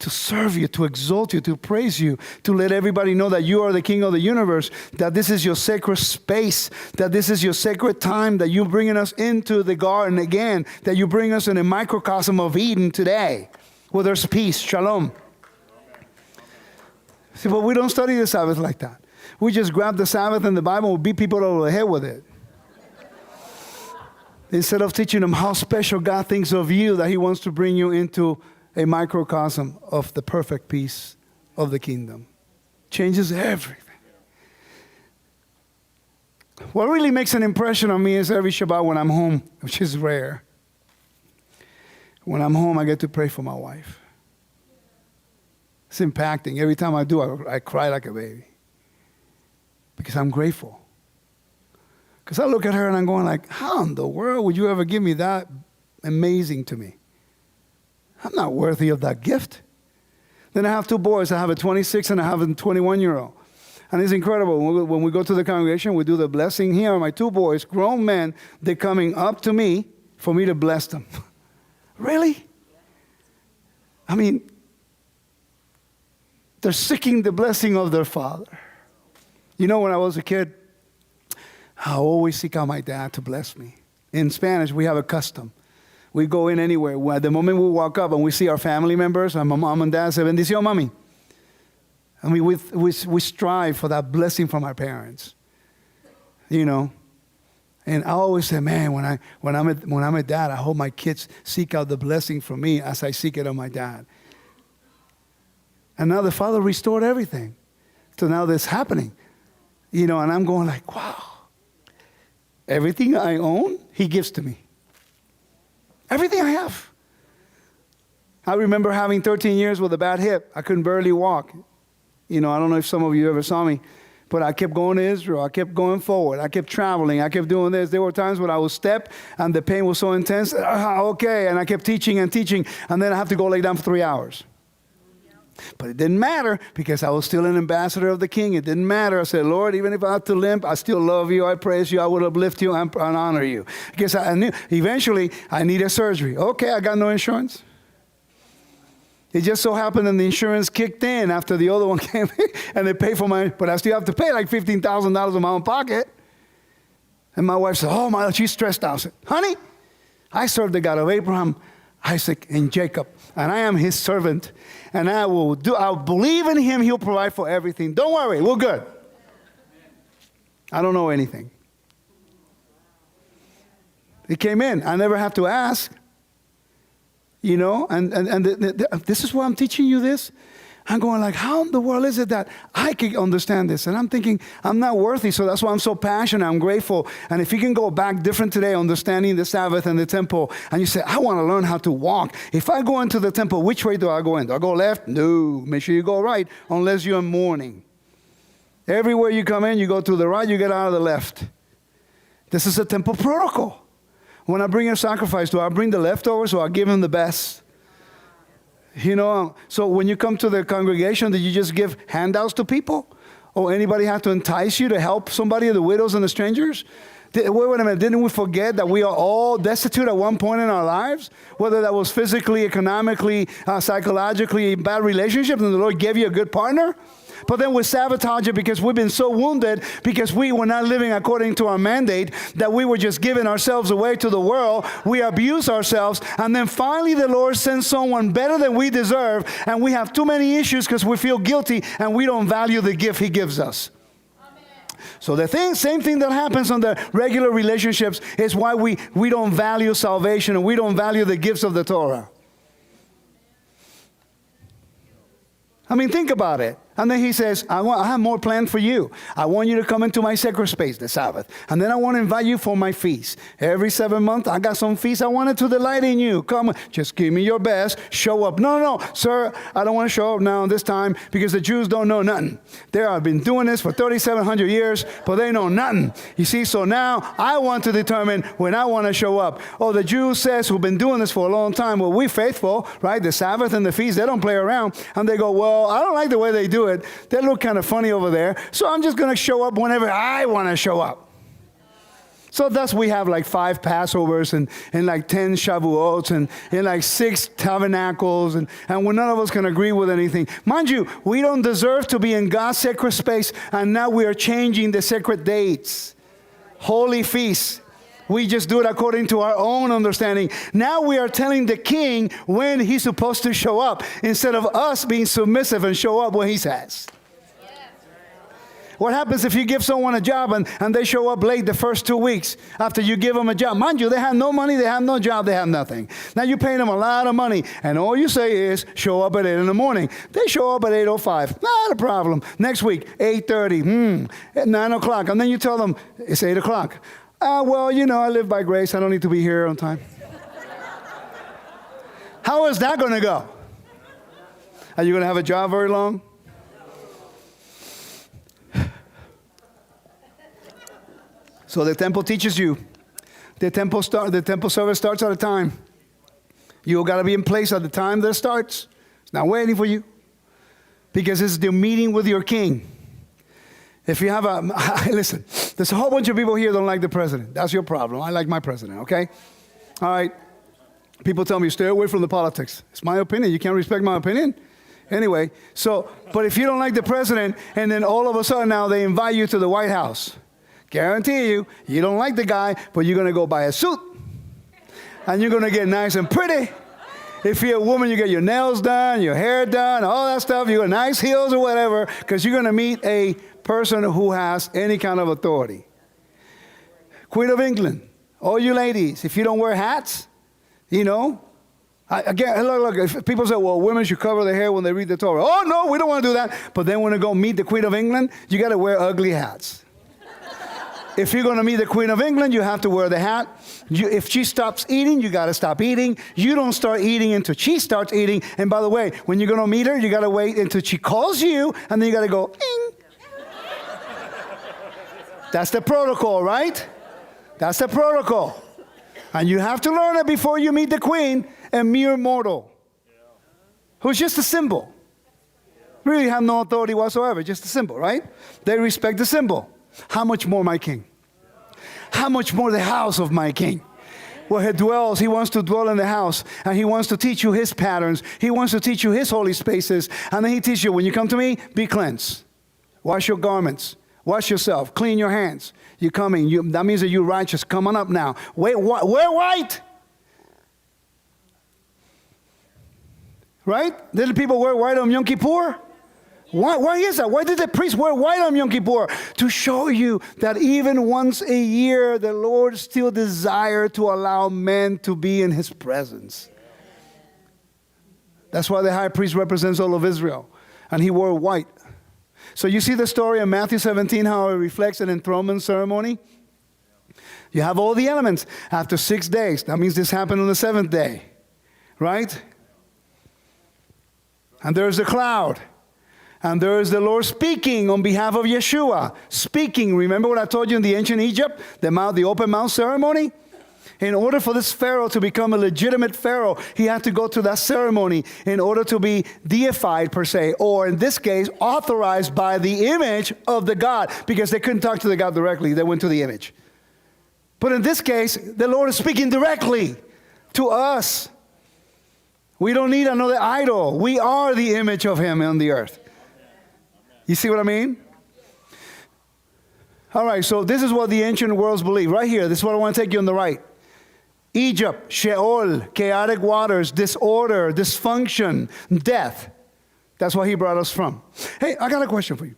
to serve you, to exalt you, to praise you, to let everybody know that you are the King of the universe, that this is your sacred space, that this is your sacred time, that you're bringing us into the garden again, that you bring us in a microcosm of Eden today, where there's peace, shalom. See, but we don't study the Sabbath like that. We just grab the Sabbath in the Bible and beat people over the head with it. Instead of teaching them how special God thinks of you, that he wants to bring you into a microcosm of the perfect peace of the kingdom. Changes everything. What really makes an impression on me is every Shabbat when I'm home, which is rare. When I'm home, I get to pray for my wife. It's impacting. Every time I do, I cry like a baby. Because I'm grateful. Because I look at her and I'm going like, how in the world would you ever give me that amazing to me? I'm not worthy of that gift. Then I have two boys. I have a 26 and I have a 21-year-old. And it's incredible. When we go to the congregation, we do the blessing. Here are my two boys, grown men. They're coming up to me for me to bless them. Really? I mean, they're seeking the blessing of their father. You know, when I was a kid, I always seek out my dad to bless me. In Spanish, we have a custom. We go in anywhere. The moment we walk up and we see our family members, and my mom and dad say, bendición, mami. I mean, we strive for that blessing from our parents. You know. And I always say, man, when I'm a dad, I hope my kids seek out the blessing from me as I seek it of my dad. And now the Father restored everything. So now that's happening. You know, and I'm going like, wow. Everything I own, he gives to me. Everything I have. I remember having 13 years with a bad hip. I couldn't barely walk. You know, I don't know if some of you ever saw me, but I kept going to Israel. I kept going forward. I kept traveling. I kept doing this. There were times when I would step and the pain was so intense. Okay, and I kept teaching, and then I have to go lay down for 3 hours. But it didn't matter because I was still an ambassador of the King. It didn't matter. I said, Lord, even if I have to limp, I still love you. I praise you. I will uplift you and honor you. Because I knew eventually I needed surgery. Okay, I got no insurance. It just so happened that the insurance kicked in after the other one came and they paid for but I still have to pay like $15,000 in my own pocket. And my wife said, oh, she's stressed out. I said, honey, I serve the God of Abraham, Isaac, and Jacob. And I am his servant. And I'll believe in him. He'll provide for everything. Don't worry. We're good. I don't know anything. It came in. I never have to ask. You know, and this is why I'm teaching you this. I'm going like, how in the world is it that I can understand this? And I'm thinking, I'm not worthy, so that's why I'm so passionate. I'm grateful. And if you can go back different today, understanding the Sabbath and the temple, and you say, I want to learn how to walk. If I go into the temple, which way do I go in? Do I go left? No. Make sure you go right, unless you're in mourning. Everywhere you come in, you go to the right, you get out of the left. This is a temple protocol. When I bring a sacrifice, do I bring the leftovers or I give him the best? You know, so when you come to the congregation, did you just give handouts to people? Or anybody have to entice you to help somebody, the widows and the strangers? Wait a minute, didn't we forget that we are all destitute at one point in our lives? Whether that was physically, economically, psychologically, bad relationships, and the Lord gave you a good partner? But then we sabotage it because we've been so wounded because we were not living according to our mandate, that we were just giving ourselves away to the world. We abuse ourselves. And then finally the Lord sends someone better than we deserve. And we have too many issues because we feel guilty and we don't value the gift he gives us. Amen. So the same thing that happens on the regular relationships is why we don't value salvation and we don't value the gifts of the Torah. I mean, think about it. And then he says, I have more planned for you. I want you to come into my sacred space, the Sabbath. And then I want to invite you for my feast. Every 7 months, I got some feasts. I wanted to delight in you. Come, just give me your best. Show up. No, sir, I don't want to show up now this time because the Jews don't know nothing. They have been doing this for 3,700 years, but they know nothing. You see, so now I want to determine when I want to show up. Oh, the Jews says who've been doing this for a long time. Well, we're faithful, right? The Sabbath and the feast, they don't play around. And they go, well, I don't like the way they do it. They look kind of funny over there, so I'm just going to show up whenever I want to show up. So thus we have like 5 Passovers and like 10 Shavuots and like 6 Tabernacles and when none of us can agree with anything. Mind you, we don't deserve to be in God's sacred space, and now we are changing the sacred dates. Holy feasts. We just do it according to our own understanding. Now we are telling the king when he's supposed to show up instead of us being submissive and show up when he says. What happens if you give someone a job and they show up late the first 2 weeks after you give them a job? Mind you, they have no money, they have no job, they have nothing. Now you're paying them a lot of money, and all you say is, show up at 8 in the morning. They show up at 8:05. Not a problem. Next week, 8:30, at 9 o'clock. And then you tell them, it's 8 o'clock. Well, you know, I live by grace. I don't need to be here on time. How is that going to go? Are you going to have a job very long? So the temple teaches you. The temple service starts at a time. You got to be in place at the time that it starts. It's not waiting for you. Because it's the meeting with your king. If you have listen, there's a whole bunch of people here that don't like the president. That's your problem. I like my president, okay? All right. People tell me, stay away from the politics. It's my opinion. You can't respect my opinion? Anyway, but if you don't like the president, and then all of a sudden now they invite you to the White House, guarantee you don't like the guy, but you're going to go buy a suit. And you're going to get nice and pretty. If you're a woman, you get your nails done, your hair done, all that stuff. You got nice heels or whatever, because you're going to meet a person who has any kind of authority. Queen of England, all you ladies, if you don't wear hats, you know. Again, look, if people say, well, women should cover their hair when they read the Torah. Oh, no, we don't want to do that. But then when they go meet the Queen of England, you got to wear ugly hats. If you're going to meet the Queen of England, you have to wear the hat. If she stops eating, you got to stop eating. You don't start eating until she starts eating. And by the way, when you're going to meet her, you got to wait until she calls you, and then you got to go, ding. That's the protocol, right? That's the protocol. And you have to learn it before you meet the queen, a mere mortal, who's just a symbol. Really have no authority whatsoever, just a symbol, right? They respect the symbol. How much more my king? How much more the house of my king? Where he dwells, he wants to dwell in the house, and he wants to teach you his patterns. He wants to teach you his holy spaces, and then he teaches you, when you come to me, be cleansed. Wash your garments. Wash yourself. Clean your hands. You're coming. That means that you're righteous. Come on up now. Wear white. Right? Didn't people wear white on Yom Kippur? Why is that? Why did the priest wear white on Yom Kippur? To show you that even once a year, the Lord still desires to allow men to be in his presence. That's why the high priest represents all of Israel. And he wore white. So you see the story in Matthew 17, how it reflects an enthronement ceremony? You have all the elements. After 6 days, that means this happened on the 7th day. Right? And there's the cloud. And there is the Lord speaking on behalf of Yeshua. Speaking. Remember what I told you in the ancient Egypt? The open mouth ceremony? In order for this Pharaoh to become a legitimate Pharaoh, he had to go to that ceremony in order to be deified per se. Or in this case, authorized by the image of the God. Because they couldn't talk to the God directly. They went to the image. But in this case, the Lord is speaking directly to us. We don't need another idol. We are the image of him on the earth. You see what I mean? All right, so this is what the ancient worlds believe. Right here, this is what I want to take you on the right. Egypt, Sheol, chaotic waters, disorder, dysfunction, death. That's where he brought us from. Hey, I got a question for you.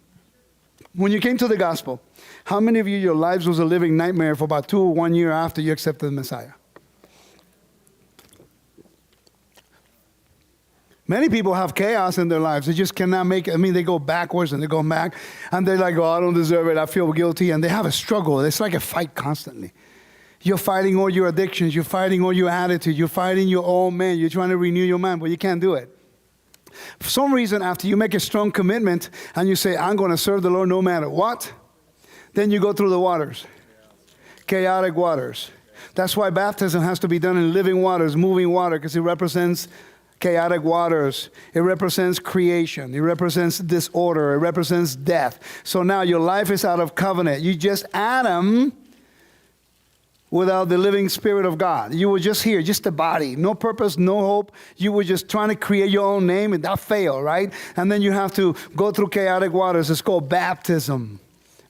When you came to the gospel, how many of you, your lives was a living nightmare for about 2 or 1 year after you accepted the Messiah? Many people have chaos in their lives. They just cannot make it. I mean, they go backwards and they go back. And they're like, oh, I don't deserve it. I feel guilty. And they have a struggle. It's like a fight constantly. You're fighting all your addictions. You're fighting all your attitude. You're fighting your old man. You're trying to renew your mind, but you can't do it. For some reason, after you make a strong commitment and you say, I'm going to serve the Lord no matter what, then you go through the waters. Chaotic waters. That's why baptism has to be done in living waters, moving water, because it represents chaotic waters. It represents creation. It represents disorder. It represents death. So now your life is out of covenant. You just Adam without the living Spirit of God. You were just here, just a body, no purpose, no hope. You were just trying to create your own name, and that failed, right? And then you have to go through chaotic waters. It's called baptism.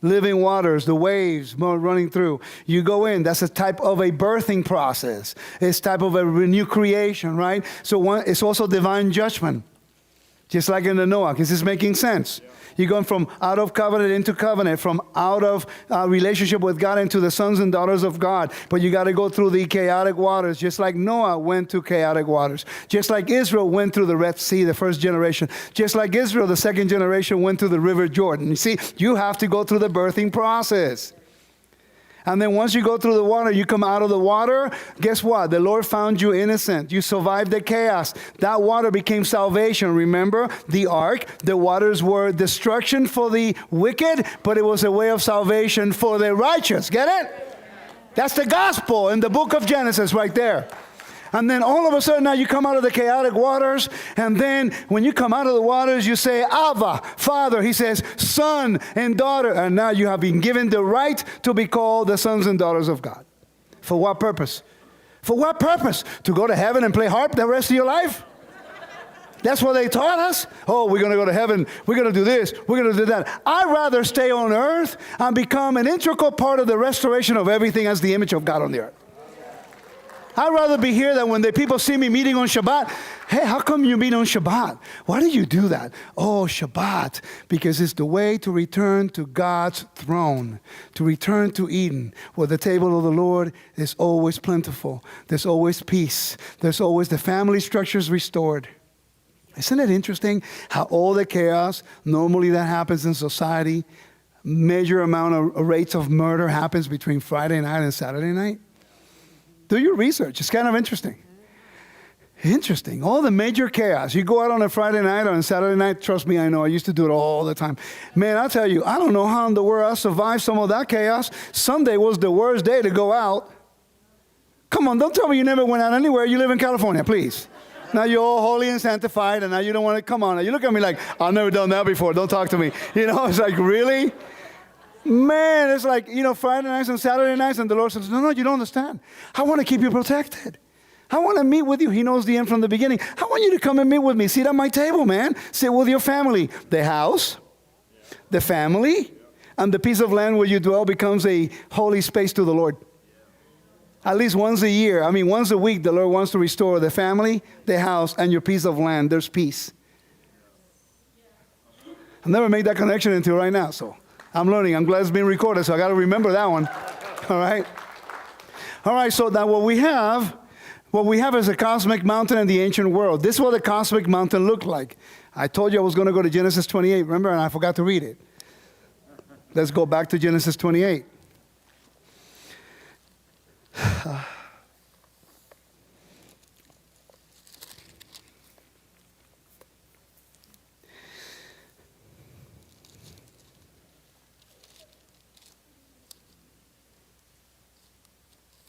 Living waters, the waves running through. You go in. That's a type of a birthing process. It's type of a new creation, right? So it's also divine judgment. Just like in the Noah. Is this making sense? Yeah. You're going from out of covenant into covenant, from out of relationship with God into the sons and daughters of God. But you got to go through the chaotic waters, just like Noah went through chaotic waters. Just like Israel went through the Red Sea, the first generation. Just like Israel, the second generation, went through the River Jordan. You see, you have to go through the birthing process. And then once you go through the water, you come out of the water, guess what? The Lord found you innocent. You survived the chaos. That water became salvation. Remember the ark? The waters were destruction for the wicked, but it was a way of salvation for the righteous. Get it? That's the gospel in the book of Genesis right there. And then all of a sudden now you come out of the chaotic waters. And then when you come out of the waters, you say, Abba, Father. He says, Son and daughter. And now you have been given the right to be called the sons and daughters of God. For what purpose? For what purpose? To go to heaven and play harp the rest of your life? That's what they taught us. Oh, we're going to go to heaven. We're going to do this. We're going to do that. I'd rather stay on earth and become an integral part of the restoration of everything as the image of God on the earth. I'd rather be here than when the people see me meeting on Shabbat. Hey, how come you meet on Shabbat? Why do you do that? Oh, Shabbat. Because it's the way to return to God's throne, to return to Eden, where the table of the Lord is always plentiful. There's always peace. There's always the family structures restored. Isn't it interesting how all the chaos normally that happens in society, major amount of rates of murder happens between Friday night and Saturday night? Do your research. It's kind of interesting. Interesting. All the major chaos. You go out on a Friday night or on a Saturday night. Trust me, I know. I used to do it all the time. Man, I'll tell you, I don't know how in the world I survived some of that chaos. Sunday was the worst day to go out. Come on, don't tell me you never went out anywhere. You live in California, please. Now you're all holy and sanctified, and now you don't want to come on. You look at me like, I've never done that before. Don't talk to me. You know, it's like, really? Man, it's like, Friday nights and Saturday nights, and the Lord says, no, you don't understand. I want to keep you protected. I want to meet with you. He knows the end from the beginning. I want you to come and meet with me. Sit at my table, man. Sit with your family. The house, the family, and the piece of land where you dwell becomes a holy space to the Lord. At least once a year, once a week, the Lord wants to restore the family, the house, and your piece of land. There's peace. I've never made that connection until right now, so I'm learning. I'm glad it's being recorded, so I got to remember that one. All right. All right, so now what we have is a cosmic mountain in the ancient world. This is what the cosmic mountain looked like. I told you I was going to go to Genesis 28, remember, and I forgot to read it. Let's go back to Genesis 28.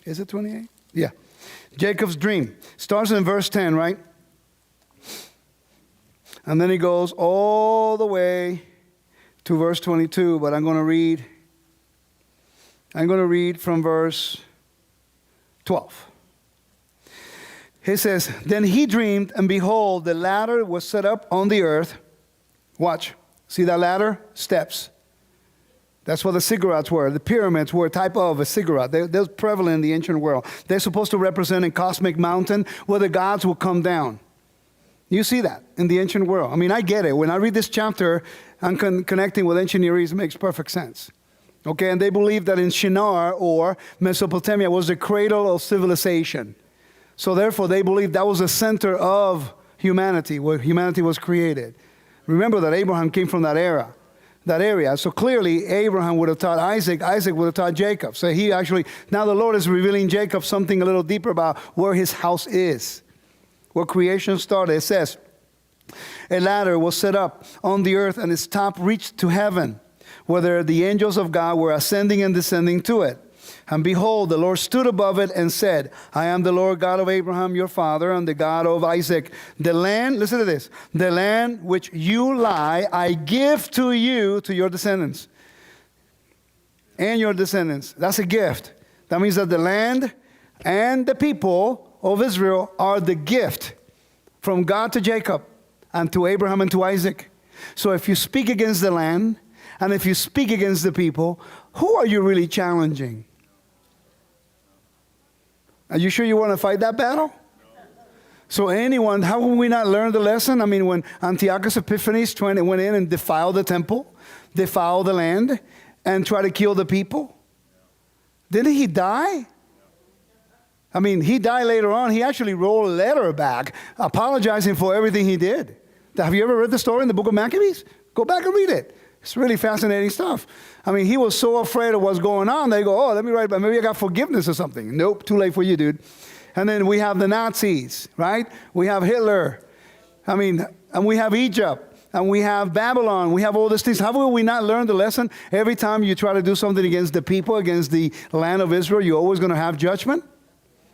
Is it 28? Yeah. Jacob's dream. Starts in verse 10, right? And then he goes all the way to verse 22, but I'm going to read from verse 12. He says, Then he dreamed, and behold, the ladder was set up on the earth. Watch. See that ladder? Steps. That's what the ziggurats were. The pyramids were a type of a ziggurat. They're prevalent in the ancient world. They're supposed to represent a cosmic mountain where the gods will come down. You see that in the ancient world. I get it. When I read this chapter, I'm connecting with ancient Near East. It makes perfect sense. Okay, and they believe that in Shinar or Mesopotamia was the cradle of civilization. So therefore, they believe that was the center of humanity, where humanity was created. Remember that Abraham came from that area. So clearly, Abraham would have taught Isaac. Isaac would have taught Jacob. So now the Lord is revealing Jacob something a little deeper about where his house is, where creation started. It says, a ladder was set up on the earth, and its top reached to heaven, whether the angels of God were ascending and descending to it. And behold, the Lord stood above it and said, I am the Lord God of Abraham your father, and the God of Isaac. The land, listen to this, the land which you lie, I give to you, to your descendants. And your descendants. That's a gift. That means that the land and the people of Israel are the gift from God to Jacob and to Abraham and to Isaac. So if you speak against the land and if you speak against the people, who are you really challenging? Are you sure you want to fight that battle? So anyone, how will we not learn the lesson? I mean, when Antiochus Epiphanes went in and defiled the temple, defiled the land, and tried to kill the people, didn't he die? I mean, he died later on. He actually wrote a letter back apologizing for everything he did. Have you ever read the story in the book of Maccabees? Go back and read it. It's really fascinating stuff. I mean, he was so afraid of what's going on. They go, oh, let me write about maybe I got forgiveness or something. Nope, too late for you, dude. And then we have the Nazis, right? We have Hitler. I mean, and we have Egypt. And we have Babylon. We have all these things. How will we not learn the lesson? Every time you try to do something against the people, against the land of Israel, you're always going to have judgment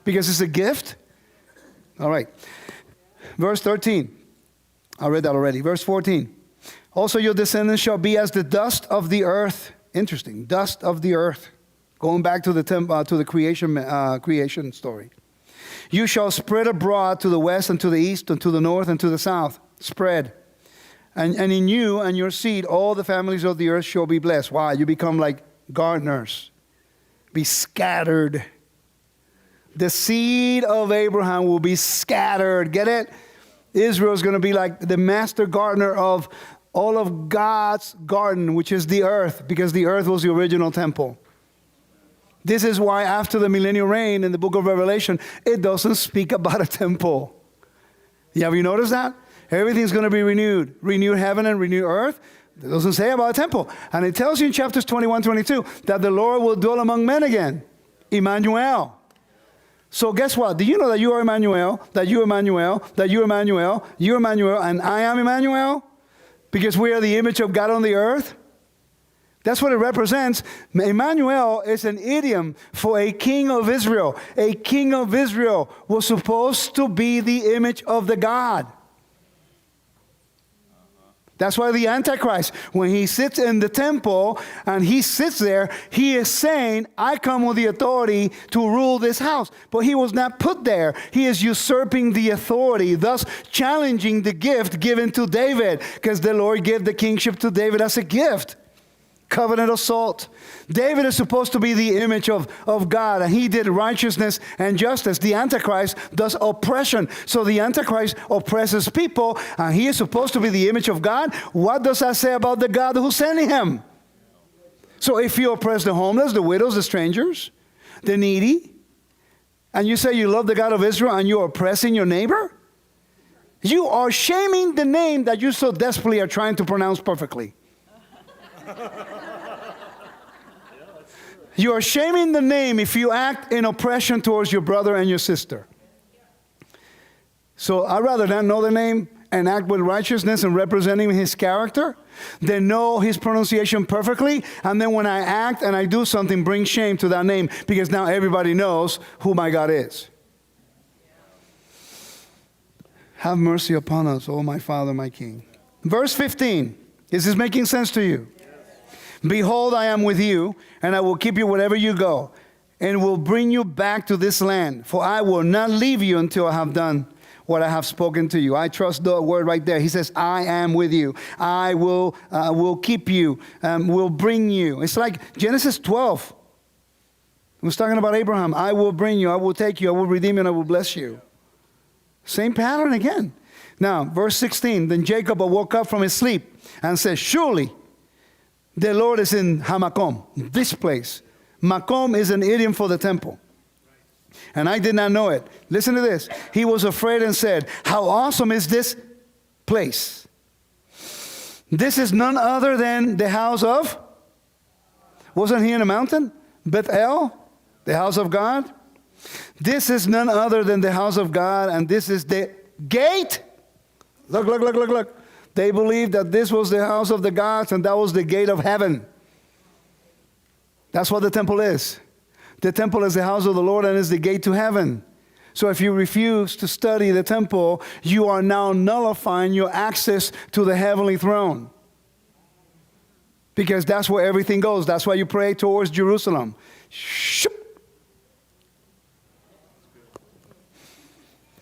because it's a gift. All right. Verse 13. I read that already. Verse 14. Also your descendants shall be as the dust of the earth. Interesting. Dust of the earth. Going back to the creation story. You shall spread abroad to the west and to the east and to the north and to the south. Spread. And in you and your seed, all the families of the earth shall be blessed. Why? You become like gardeners. Be scattered. The seed of Abraham will be scattered. Get it? Israel is going to be like the master gardener of all of God's garden, which is the earth, because the earth was the original temple. This is why after the millennial reign in the book of Revelation, it doesn't speak about a temple. Have you noticed that? Everything's going to be renewed. Renewed heaven and renewed earth. It doesn't say about a temple. And it tells you in chapters 21, 22 that the Lord will dwell among men again. Emmanuel. So guess what? Do you know that you are Emmanuel, that you are Emmanuel, that you are Emmanuel, you are Emmanuel, and I am Emmanuel? Because we are the image of God on the earth? That's what it represents. Emmanuel is an idiom for a king of Israel. A king of Israel was supposed to be the image of the God. That's why the Antichrist, when he sits in the temple and he sits there, he is saying, I come with the authority to rule this house. But he was not put there. He is usurping the authority, thus challenging the gift given to David, because the Lord gave the kingship to David as a gift. Covenant of salt. David is supposed to be the image of God, and he did righteousness and justice. The Antichrist does oppression. So the Antichrist oppresses people, and he is supposed to be the image of God. What does that say about the God who's sending him? So if you oppress the homeless, the widows, the strangers, the needy, and you say you love the God of Israel and you're oppressing your neighbor, you are shaming the name that you so desperately are trying to pronounce perfectly. You are shaming the name if you act in oppression towards your brother and your sister. So I'd rather not know the name and act with righteousness and representing his character than know his pronunciation perfectly, and then when I act and I do something, bring shame to that name, because now everybody knows who my God is. Have mercy upon us, O my Father, my King. Verse 15. Is this making sense to you? Behold, I am with you, and I will keep you wherever you go, and will bring you back to this land. For I will not leave you until I have done what I have spoken to you. I trust the word right there. He says, I am with you. I will keep you, will bring you. It's like Genesis 12. It was talking about Abraham. I will bring you. I will take you. I will redeem you, and I will bless you. Same pattern again. Now, verse 16. Then Jacob awoke up from his sleep and said, surely the Lord is in Hamakom, this place. Makom is an idiom for the temple. And I did not know it. Listen to this. He was afraid and said, how awesome is this place? This is none other than the house of, wasn't he in a mountain? Bethel, the house of God. This is none other than the house of God, and this is the gate. Look, look, look, look, look. They believed that this was the house of the gods, and that was the gate of heaven. That's what the temple is. The temple is the house of the Lord and is the gate to heaven. So if you refuse to study the temple, you are now nullifying your access to the heavenly throne. Because that's where everything goes. That's why you pray towards Jerusalem.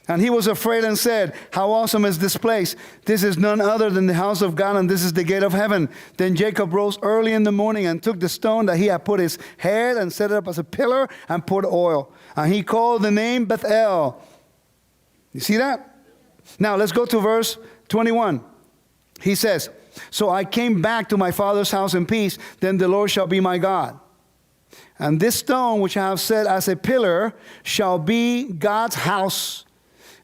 And he was afraid and said, how awesome is this place? This is none other than the house of God, and this is the gate of heaven. Then Jacob rose early in the morning and took the stone that he had put his head and set it up as a pillar and poured oil. And he called the name Bethel. You see that? Now let's go to verse 21. He says, so I came back to my father's house in peace, then the Lord shall be my God. And this stone which I have set as a pillar shall be God's house.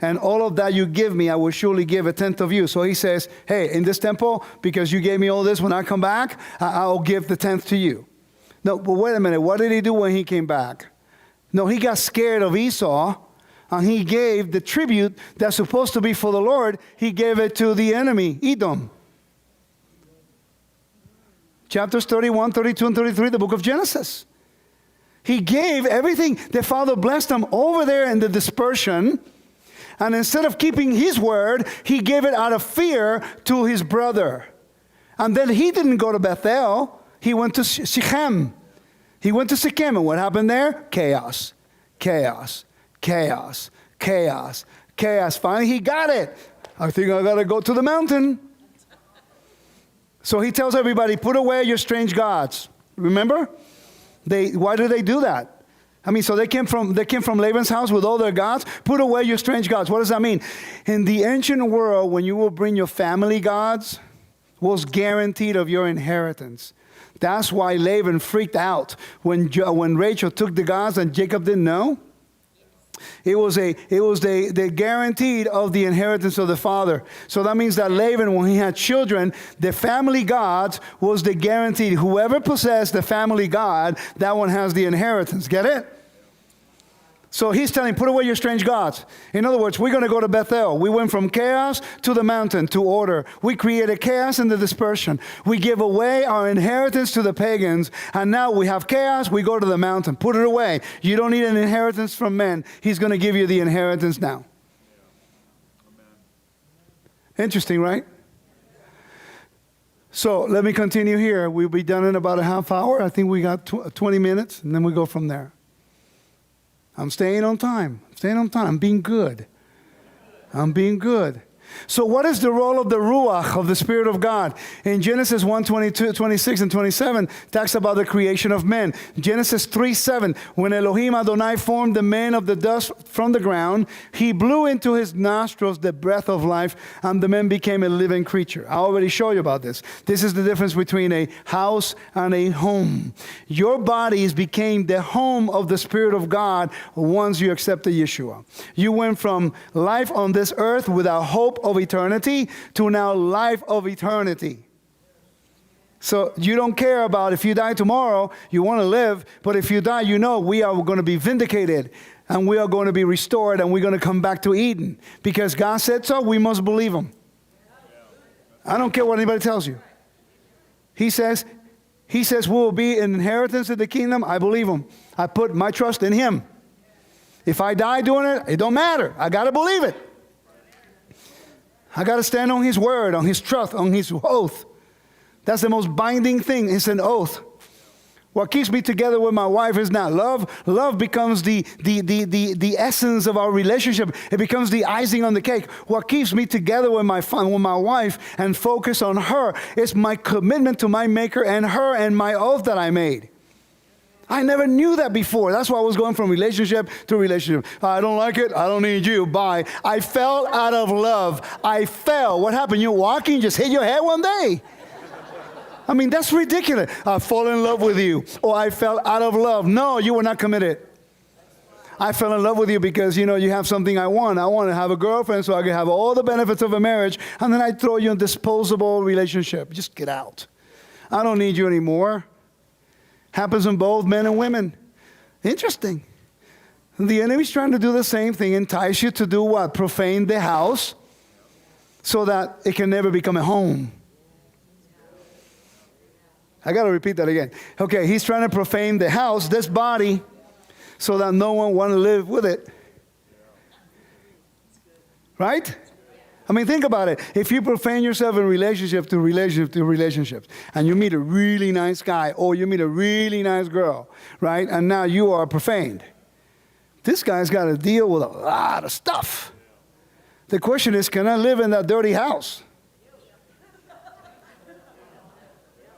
And all of that you give me, I will surely give a tenth of you. So he says, hey, in this temple, because you gave me all this, when I come back, I'll give the tenth to you. No, but wait a minute. What did he do when he came back? No, he got scared of Esau, and he gave the tribute that's supposed to be for the Lord. He gave it to the enemy, Edom. Chapters 31, 32, and 33, the book of Genesis. He gave everything. The Father blessed him over there in the dispersion. And instead of keeping his word, he gave it out of fear to his brother. And then he didn't go to Bethel. He went to Shechem. He went to Shechem. And what happened there? Chaos. Chaos. Chaos. Chaos. Chaos. Finally, he got it. I think I got to go to the mountain. So he tells everybody, put away your strange gods. Remember? Why do they do that? I mean, so they came from Laban's house with all their gods. Put away your strange gods. What does that mean? In the ancient world, when you will bring your family gods, was guaranteed of your inheritance. That's why Laban freaked out when Rachel took the gods and Jacob didn't know. It was the guaranteed of the inheritance of the father. So that means that Laban, when he had children, the family gods was the guaranteed. Whoever possessed the family god, that one has the inheritance. Get it? So he's telling, put away your strange gods. In other words, we're going to go to Bethel. We went from chaos to the mountain, to order. We created chaos in the dispersion. We give away our inheritance to the pagans, and now we have chaos, we go to the mountain. Put it away. You don't need an inheritance from men. He's going to give you the inheritance now. Interesting, right? So let me continue here. We'll be done in about a half hour. I think we got 20 minutes, and then we go from there. I'm staying on time. I'm being good. I'm being good. So what is the role of the Ruach, of the Spirit of God? In Genesis 1:22, 26 and 27, talks about the creation of men. Genesis 3:7, when Elohim Adonai formed the man of the dust from the ground, he blew into his nostrils the breath of life, and the man became a living creature. I already showed you about this. This is the difference between a house and a home. Your bodies became the home of the Spirit of God once you accepted Yeshua. You went from life on this earth without hope of eternity to now life of eternity. So you don't care about if you die tomorrow, you want to live, but if you die, you know we are going to be vindicated and we are going to be restored and we're going to come back to Eden. Because God said so, we must believe him. I don't care what anybody tells you. He says we will be an inheritance of the kingdom. I believe him. I put my trust in him. If I die doing it, it don't matter. I got to believe it. I got to stand on his word, on his trust, on his oath. That's the most binding thing. It's an oath. What keeps me together with my wife is not love. Love becomes the essence of our relationship. It becomes the icing on the cake. What keeps me together with my wife and focus on her is my commitment to my Maker and her and my oath that I made. I never knew that before. That's why I was going from relationship to relationship. I don't like it. I don't need you. Bye. I fell out of love. I fell. What happened? You're walking, just hit your head one day. I mean, that's ridiculous. I fall in love with you. Or I fell out of love. No, you were not committed. I fell in love with you because, you have something I want. I want to have a girlfriend so I can have all the benefits of a marriage. And then I throw you in a disposable relationship. Just get out. I don't need you anymore. Happens in both men and women. Interesting. The enemy's trying to do the same thing, entice you to do what? Profane the house so that it can never become a home. I got to repeat that again. Okay, he's trying to profane the house, this body, so that no one want to live with it. Right? I mean, think about it. If you profane yourself in relationship to relationships, and you meet a really nice guy, or you meet a really nice girl, right? And now you are profaned. This guy's got to deal with a lot of stuff. The question is, can I live in that dirty house?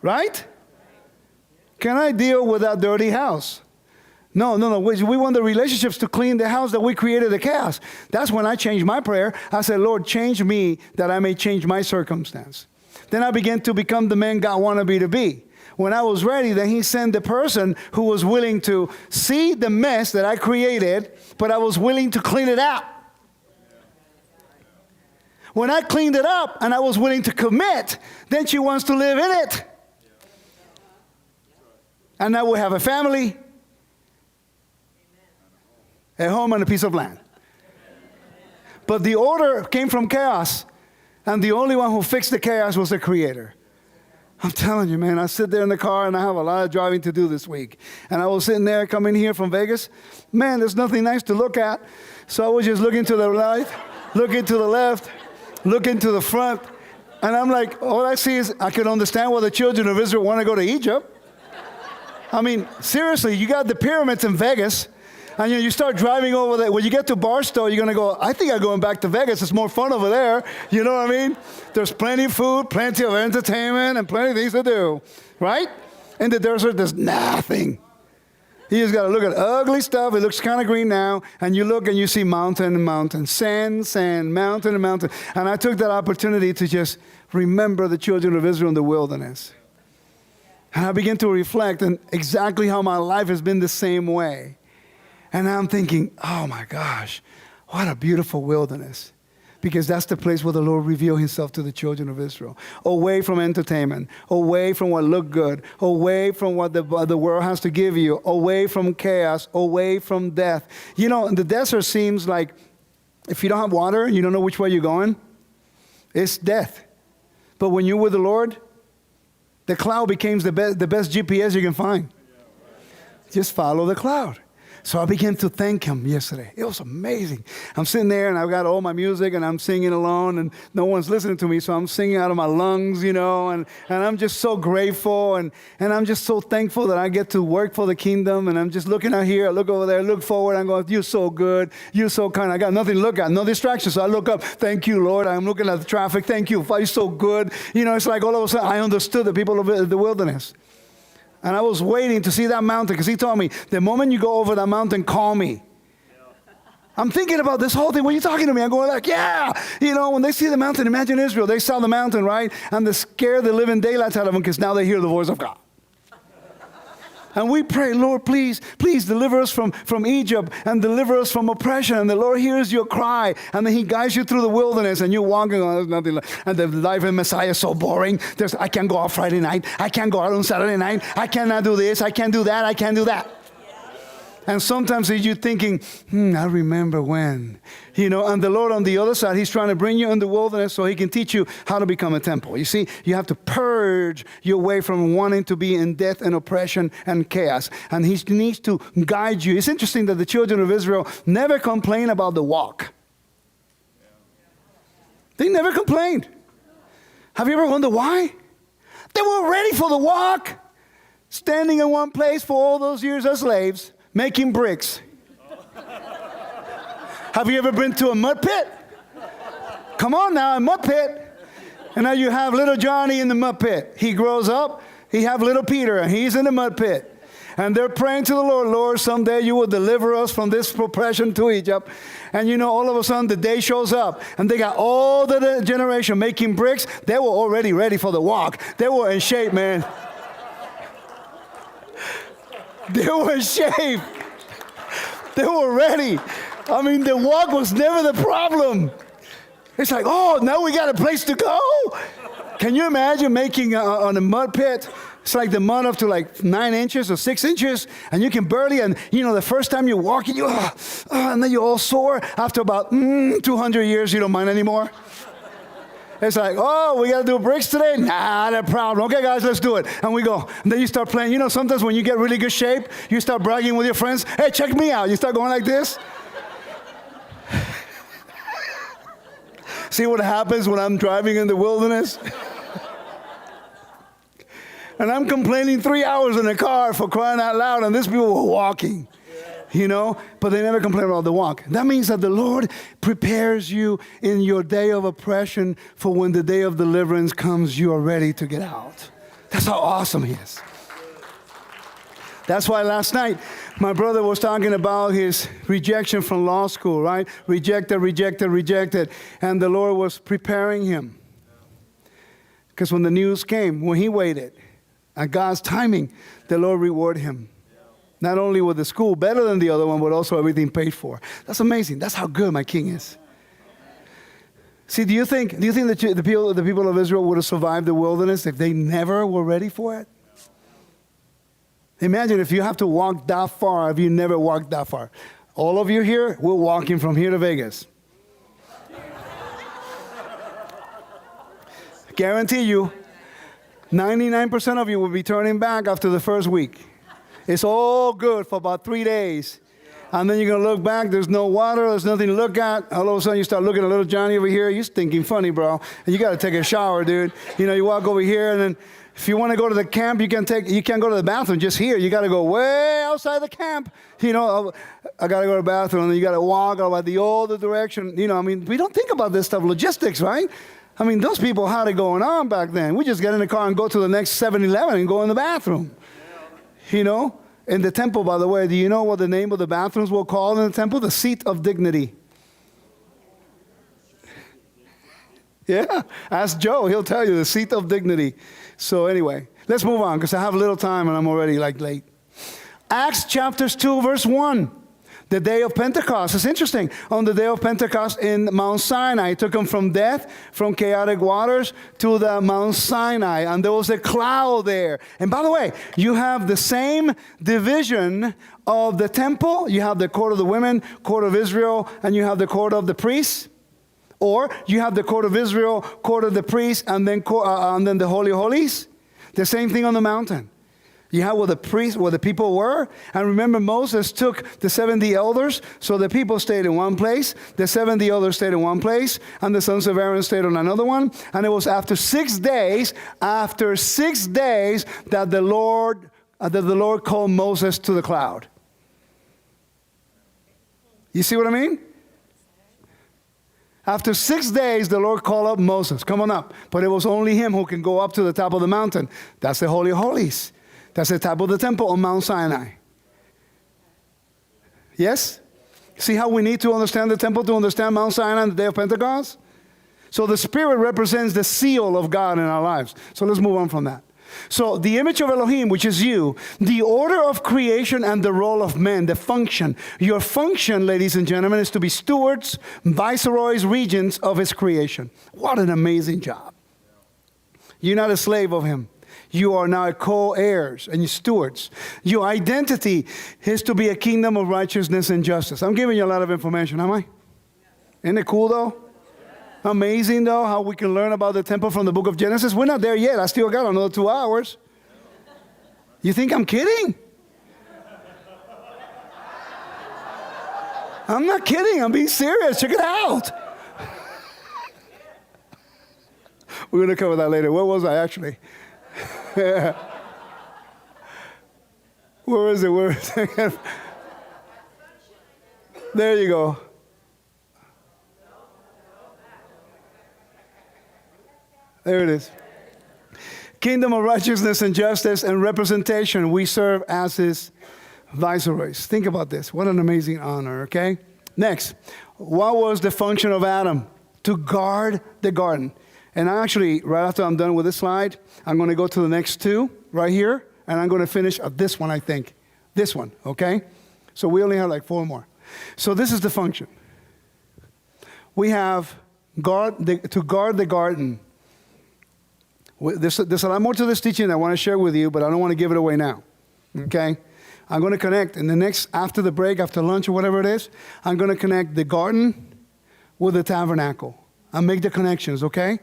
Right? Can I deal with that dirty house? No. We want the relationships to clean the house that we created the chaos. That's when I changed my prayer. I said, Lord, change me that I may change my circumstance. Then I began to become the man God wanted me to be. When I was ready, then he sent the person who was willing to see the mess that I created, but I was willing to clean it out. When I cleaned it up and I was willing to commit, then she wants to live in it. And now we have a family, a home, and a piece of land. But the order came from chaos, and the only one who fixed the chaos was the Creator. I'm telling you, man, I sit there in the car, and I have a lot of driving to do this week. And I was sitting there coming here from Vegas. Man, there's nothing nice to look at. So I was just looking to the right, looking to the left, looking to the front. And I'm like, all I see is I can understand why the children of Israel want to go to Egypt. I mean, seriously, you got the pyramids in Vegas. And you start driving over there. When you get to Barstow, you're going to go, I think I'm going back to Vegas. It's more fun over there. You know what I mean? There's plenty of food, plenty of entertainment, and plenty of things to do. Right? In the desert, there's nothing. You just got to look at ugly stuff. It looks kind of green now. And you look and you see mountain and mountain, sand, mountain and mountain. And I took that opportunity to just remember the children of Israel in the wilderness. And I began to reflect on exactly how my life has been the same way. And I'm thinking, oh my gosh, what a beautiful wilderness. Because that's the place where the Lord revealed himself to the children of Israel. Away from entertainment, away from what looked good, away from what the world has to give you, away from chaos, away from death. You know, the desert seems like if you don't have water and you don't know which way you're going, it's death. But when you're with the Lord, the cloud becomes the best GPS you can find. Just follow the cloud. So I began to thank him yesterday. It was amazing. I'm sitting there and I've got all my music and I'm singing alone and no one's listening to me. So I'm singing out of my lungs, you know, and I'm just so grateful and I'm just so thankful that I get to work for the kingdom. And I'm just looking out here, I look over there, look forward. I'm going, you're so good. You're so kind. I got nothing to look at, no distractions. So I look up, thank you, Lord. I'm looking at the traffic. Thank you. You're so good. You know, it's like all of a sudden I understood the people of the wilderness. And I was waiting to see that mountain because he told me, the moment you go over that mountain, call me. I'm thinking about this whole thing. When you're talking to me, I'm going like, yeah. You know, when they see the mountain, imagine Israel. They saw the mountain, right? And they scared the living daylights out of them because now they hear the voice of God. And we pray, Lord, please deliver us from Egypt and deliver us from oppression. And the Lord hears your cry. And then he guides you through the wilderness and you're walking on. There's nothing like, and the life of Messiah is so boring. I can't go out Friday night. I can't go out on Saturday night. I cannot do this. I can't do that. I can't do that. And sometimes you're thinking, I remember when. You know, and the Lord on the other side, he's trying to bring you in the wilderness so he can teach you how to become a temple. You see, you have to purge your way from wanting to be in death and oppression and chaos. And he needs to guide you. It's interesting that the children of Israel never complain about the walk. They never complained. Have you ever wondered why? They were ready for the walk, standing in one place for all those years as slaves, making bricks. Have you ever been to a mud pit? Come on now, a mud pit. And now you have little Johnny in the mud pit. He grows up, he have little Peter, and he's in the mud pit. And they're praying to the Lord, Lord, someday you will deliver us from this oppression to Egypt. And you know, all of a sudden the day shows up. And they got all the generation making bricks. They were already ready for the walk. They were in shape, man. They were in shape. They were ready. I mean, the walk was never the problem. It's like, oh, now we got a place to go. Can you imagine making on a mud pit? It's like the mud up to like 9 inches or 6 inches, and you can barely, and you know, the first time you're walking, and then you're all sore. After about 200 years, you don't mind anymore. It's like, oh, we got to do bricks today? Not a problem. Okay, guys, let's do it. And we go. And then you start playing. You know, sometimes when you get really good shape, you start bragging with your friends. Hey, check me out. You start going like this. See what happens when I'm driving in the wilderness? And I'm complaining 3 hours in the car for crying out loud, and these people were walking. but they never complain about the walk. That means that the Lord prepares you in your day of oppression for when the day of deliverance comes, you are ready to get out. That's how awesome He is. That's why last night my brother was talking about his rejection from law school, right? Rejected. And the Lord was preparing him. Because when the news came, when he waited, at God's timing, the Lord rewarded him. Not only with the school better than the other one, but also everything paid for. That's amazing. That's how good my King is. See, do you think that the people of Israel would have survived the wilderness if they never were ready for it? Imagine if you have to walk that far, if you never walked that far. All of you here, we're walking from here to Vegas. Guarantee you, 99% of you will be turning back after the first week. It's all good for about 3 days. And then you're going to look back, there's no water, there's nothing to look at. All of a sudden you start looking at little Johnny over here, you're stinking funny, bro. And you got to take a shower, dude. You walk over here, and then if you want to go to the camp, you can't go to the bathroom just here. You got to go way outside the camp. I got to go to the bathroom, and then you got to walk about the other direction. We don't think about this stuff, logistics, right? Those people had it going on back then. We just get in the car and go to the next 7-Eleven and go in the bathroom. In the temple, by the way, do you know what the name of the bathrooms were called in the temple? The seat of dignity. Yeah, ask Joe. He'll tell you, the seat of dignity. So anyway, let's move on because I have a little time and I'm already late. Acts chapters 2, verse 1. The day of Pentecost. It's interesting. On the day of Pentecost in Mount Sinai, it took them from death, from chaotic waters, to the Mount Sinai. And there was a cloud there. And by the way, you have the same division of the temple. You have the court of the women, court of Israel, and you have the court of the priests. Or you have the court of Israel, court of the priests, and then the Holy of Holies. The same thing on the mountain. You have where the people were. And remember, Moses took the 70 elders, so the people stayed in one place. The 70 elders stayed in one place, and the sons of Aaron stayed on another one. And it was after 6 days, that the Lord called Moses to the cloud. You see what I mean? After 6 days, the Lord called up Moses. Come on up. But it was only him who can go up to the top of the mountain. That's the Holy of Holies. That's the top of the temple on Mount Sinai. Yes? See how we need to understand the temple to understand Mount Sinai on the day of Pentecost? So the Spirit represents the seal of God in our lives. So let's move on from that. So the image of Elohim, which is you, the order of creation and the role of men, the function. Your function, ladies and gentlemen, is to be stewards, viceroys, regents of His creation. What an amazing job. You're not a slave of Him. You are now co-heirs and stewards. Your identity is to be a kingdom of righteousness and justice. I'm giving you a lot of information, am I? Isn't it cool, though? Amazing, though, how we can learn about the temple from the book of Genesis. We're not there yet. I still got another 2 hours. You think I'm kidding? I'm not kidding. I'm being serious. Check it out. We're going to cover that later. Where was I, actually? Where is it? There you go. There it is. Kingdom of righteousness and justice and representation. We serve as His viceroys. Think about this. What an amazing honor, okay? Next, what was the function of Adam? To guard the garden. And actually, right after I'm done with this slide, I'm going to go to the next 2 right here, and I'm going to finish at this one, I think. This one, okay? So we only have like 4 more. So this is the function. We have to guard the garden. There's a lot more to this teaching I want to share with you, but I don't want to give it away now, okay? I'm going to connect in the next, after the break, after lunch or whatever it is, I'm going to connect the garden with the tabernacle and make the connections, okay?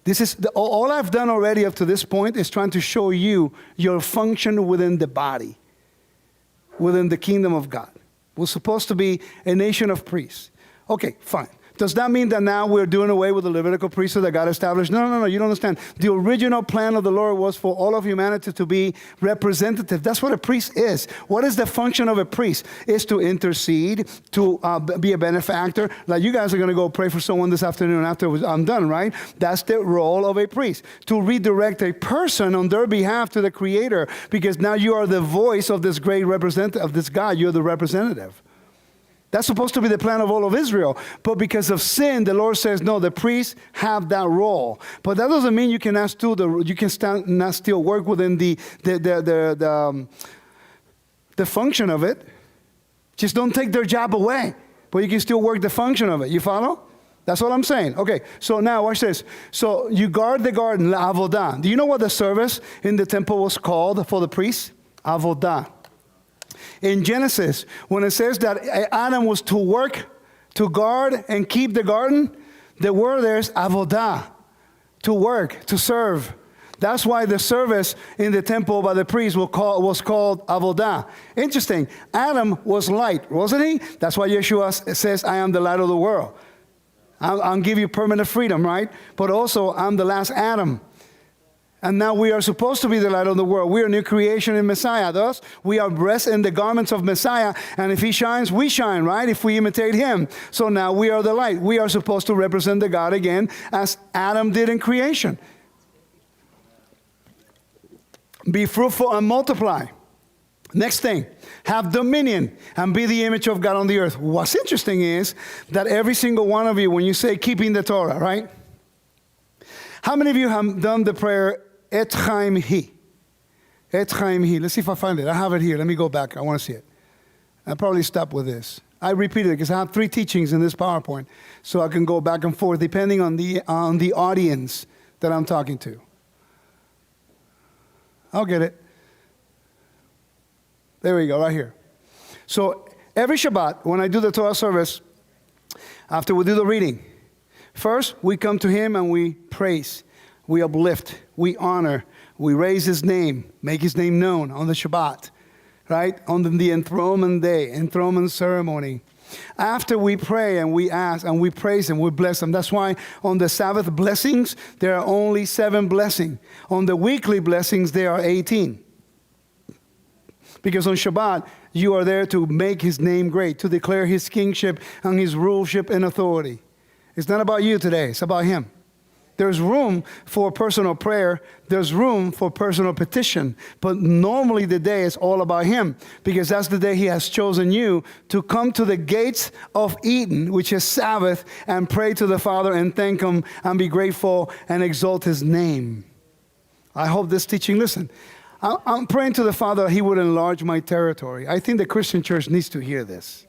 This is all I've done already up to this point is trying to show you your function within the body, within the kingdom of God. We're supposed to be a nation of priests. Okay, fine. Does that mean that now we're doing away with the Levitical priesthood that God established? No, you don't understand. The original plan of the Lord was for all of humanity to be representative. That's what a priest is. What is the function of a priest? Is to intercede, to be a benefactor. Like you guys are going to go pray for someone this afternoon after I'm done, right? That's the role of a priest. To redirect a person on their behalf to the Creator, because now you are the voice of this great representative, of this God. You're the representative. That's supposed to be the plan of all of Israel. But because of sin, the Lord says, no, the priests have that role. But that doesn't mean you cannot not still work within the function of it. Just don't take their job away. But you can still work the function of it. You follow? That's what I'm saying. Okay, so now watch this. So you guard the garden, la avodah. Do you know what the service in the temple was called for the priests? Avodah. In Genesis, when it says that Adam was to work, to guard, and keep the garden, the word there is avodah, to work, to serve. That's why the service in the temple by the priest was called avodah. Interesting. Adam was light, wasn't he? That's why Yeshua says, I am the light of the world. I'll give you permanent freedom, right? But also, I'm the last Adam. And now we are supposed to be the light of the world. We are new creation in Messiah. Thus, we are dressed in the garments of Messiah. And if he shines, we shine, right? If we imitate him. So now we are the light. We are supposed to represent the God again as Adam did in creation. Be fruitful and multiply. Next thing, have dominion and be the image of God on the earth. What's interesting is that every single one of you, when you say keeping the Torah, right? How many of you have done the prayer, Et Chaim Hi? Et Chaim Hi. Let's see if I find it. I have it here. Let me go back. I want to see it. I'll probably stop with this. I repeated it because I have 3 teachings in this PowerPoint. So I can go back and forth depending on the audience that I'm talking to. I'll get it. There we go, right here. So every Shabbat, when I do the Torah service, after we do the reading, first we come to him and we praise, we uplift, we honor, we raise his name, make his name known on the Shabbat, right? On the enthronement day, enthronement ceremony. After we pray and we ask and we praise him, we bless him. That's why on the Sabbath blessings, there are only 7 blessings. On the weekly blessings, there are 18. Because on Shabbat, you are there to make his name great, to declare his kingship and his ruleship and authority. It's not about you today, it's about him. There's room for personal prayer. There's room for personal petition. But normally the day is all about him, because that's the day he has chosen you to come to the gates of Eden, which is Sabbath, and pray to the Father and thank him and be grateful and exalt his name. I hope this teaching, listen, I'm praying to the Father that he would enlarge my territory. I think the Christian church needs to hear this.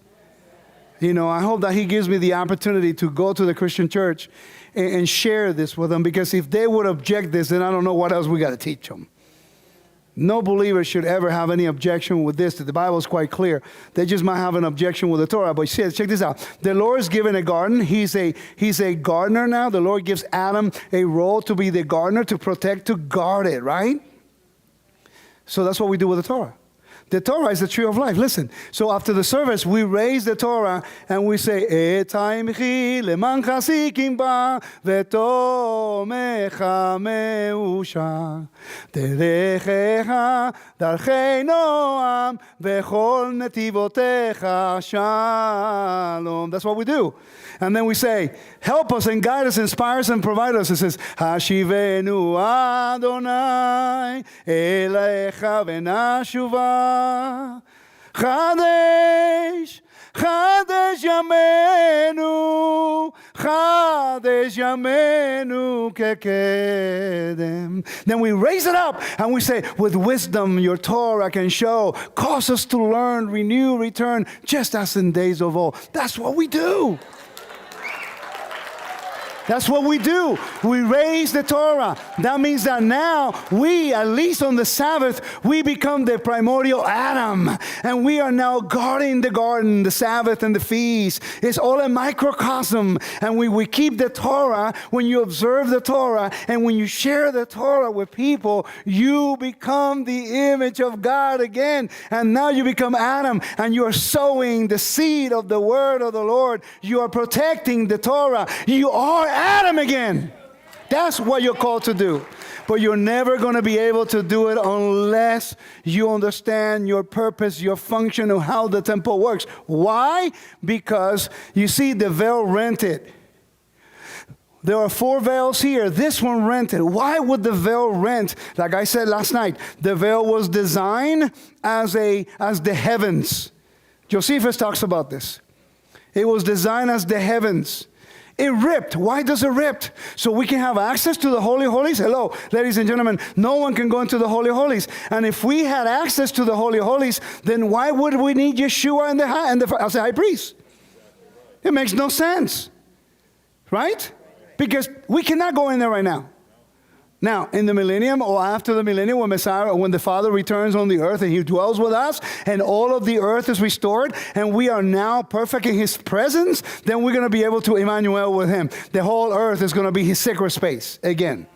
You know, I hope that he gives me the opportunity to go to the Christian church and share this with them, because if they would object this, then I don't know what else we got to teach them. No believer should ever have any objection with this. The Bible is quite clear. They just might have an objection with the Torah. But check this out. The Lord is given a garden. He's a gardener now. The Lord gives Adam a role to be the gardener, to protect, to guard it, right? So that's what we do with the Torah. The Torah is the tree of life. Listen. So after the service, we raise the Torah and we say, Etaimchi leman chasikim ba vetomecha meusha derechecha darchei noam vechol netivotecha shalom. That's what we do. And then we say, help us and guide us, inspire us and provide us. It says, Hashivenu Adonai elecha v'nashuva Chadesh, Chadesh Yamenu, Chadesh Yamenu kekedem. Then we raise it up and we say, with wisdom your Torah can show. Cause us to learn, renew, return, just as in days of old. That's what we do. That's what we do. We raise the Torah. That means that now we, at least on the Sabbath, we become the primordial Adam. And we are now guarding the garden, the Sabbath and the feast. It's all a microcosm. And we keep the Torah. When you observe the Torah and when you share the Torah with people, you become the image of God again. And now you become Adam, and you are sowing the seed of the word of the Lord. You are protecting the Torah. You are Adam again. That's what you're called to do. But you're never going to be able to do it unless you understand your purpose, your function of how the temple works. Why? Because you see, the veil rented. There are 4 veils here. This one rented. Why would the veil rent? Like I said last night, the veil was designed as the heavens. Josephus talks about this. It was designed as the heavens. It ripped. Why does it rip? So we can have access to the Holy Holies. Hello, ladies and gentlemen. No one can go into the Holy Holies. And if we had access to the Holy Holies, then why would we need Yeshua as the high priest? It makes no sense. Right? Because we cannot go in there right now. Now, in the millennium or after the millennium, when Messiah, or when the Father returns on the earth and He dwells with us, and all of the earth is restored, and we are now perfect in His presence, then we're going to be able to Emmanuel with Him. The whole earth is going to be His sacred space again.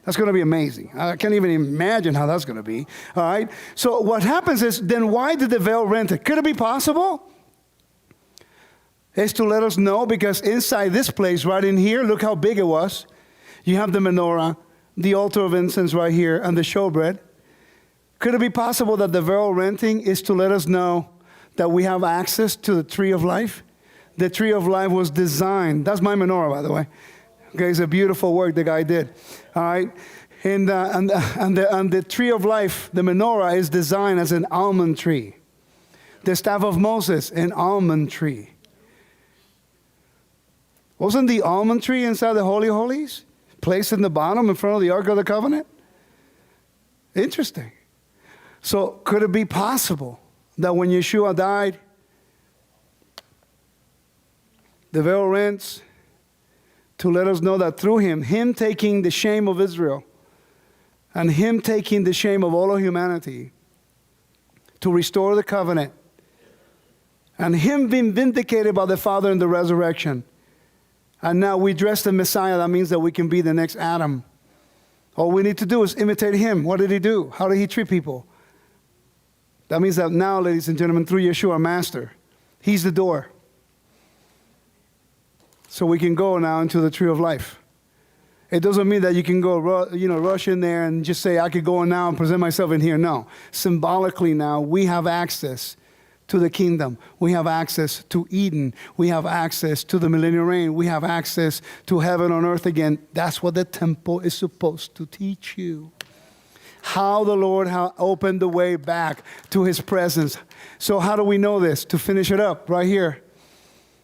That's going to be amazing. I can't even imagine how that's going to be. All right? So what happens is, then why did the veil rent it? Could it be possible? It's to let us know, because inside this place, right in here, look how big it was. You have the menorah, the altar of incense right here, and the showbread. Could it be possible that the veil renting is to let us know that we have access to the tree of life? The tree of life was designed. That's my menorah, by the way. Okay, it's a beautiful work the guy did. All right, and the tree of life, the menorah, is designed as an almond tree. The staff of Moses, an almond tree. Wasn't the almond tree inside the Holy Holies? Placed in the bottom in front of the Ark of the Covenant? Interesting. So could it be possible that when Yeshua died, the veil rents to let us know that through Him taking the shame of Israel and Him taking the shame of all of humanity to restore the covenant, and Him being vindicated by the Father in the resurrection, and now we dress the Messiah. That means that we can be the next Adam. All we need to do is imitate Him. What did He do? How did He treat people? That means that now, ladies and gentlemen, through Yeshua, our Master, He's the door. So we can go now into the tree of life. It doesn't mean that you can go, rush in there and just say, I could go in now and present myself in here. No. Symbolically now, we have access to the kingdom. We have access to Eden. We have access to the millennial reign. We have access to heaven on earth again. That's what the temple is supposed to teach you. How the Lord opened the way back to His presence. So how do we know this? To finish it up right here.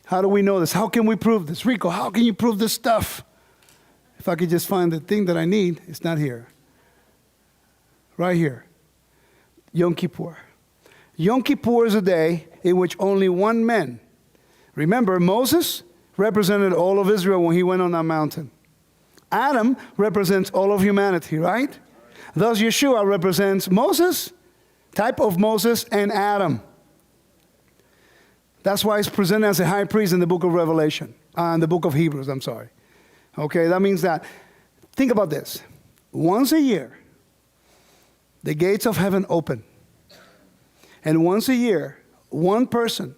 How do we know this? How can we prove this? Rico, how can you prove this stuff? If I could just find the thing that I need, it's not here. Right here. Yom Kippur. Yom Kippur is a day in which only one man. Remember, Moses represented all of Israel when he went on that mountain. Adam represents all of humanity, right? Thus, Yeshua represents Moses, type of Moses, and Adam. That's why he's presented as a high priest in the book of Revelation, in the book of Hebrews, I'm sorry. Okay, that means that, think about this. Once a year, the gates of heaven open. And once a year, one person,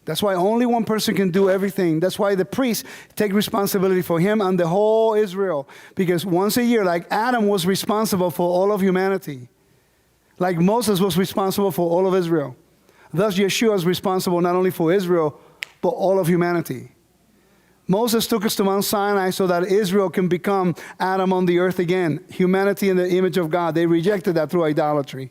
that's why only one person can do everything. That's why the priests take responsibility for him and the whole Israel. Because once a year, like Adam was responsible for all of humanity, like Moses was responsible for all of Israel, thus Yeshua is responsible not only for Israel, but all of humanity. Moses took us to Mount Sinai so that Israel can become Adam on the earth again, humanity in the image of God. They rejected that through idolatry.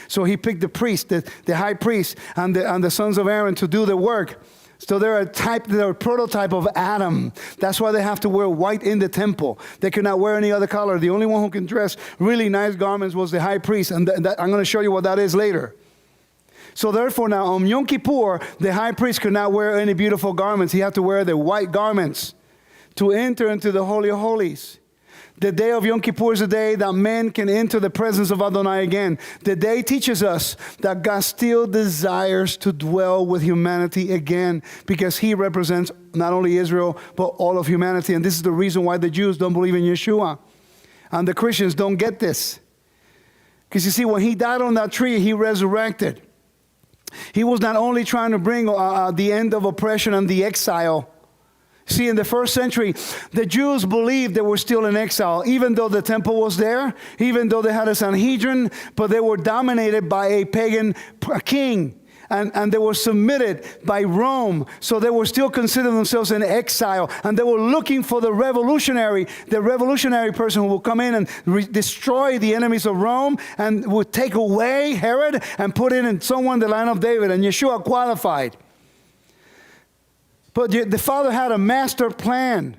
So he picked the priest, the high priest, and the sons of Aaron to do the work. So they're a prototype of Adam. That's why they have to wear white in the temple. They cannot wear any other color. The only one who can dress really nice garments was the high priest. And I'm going to show you what that is later. So therefore now on Yom Kippur, the high priest could not wear any beautiful garments. He had to wear the white garments to enter into the Holy of Holies. The day of Yom Kippur is the day that men can enter the presence of Adonai again. The day teaches us that God still desires to dwell with humanity again, because he represents not only Israel, but all of humanity. And this is the reason why the Jews don't believe in Yeshua. And the Christians don't get this. Because you see, when he died on that tree, he resurrected. He was not only trying to bring the end of oppression and the exile. See, in the first century, the Jews believed they were still in exile, even though the temple was there, even though they had a Sanhedrin, but they were dominated by a pagan king. And they were submitted by Rome. So they were still considering themselves in exile. And they were looking for the revolutionary person who will come in and destroy the enemies of Rome and would take away Herod and put in someone the line of David. And Yeshua qualified. But the Father had a master plan.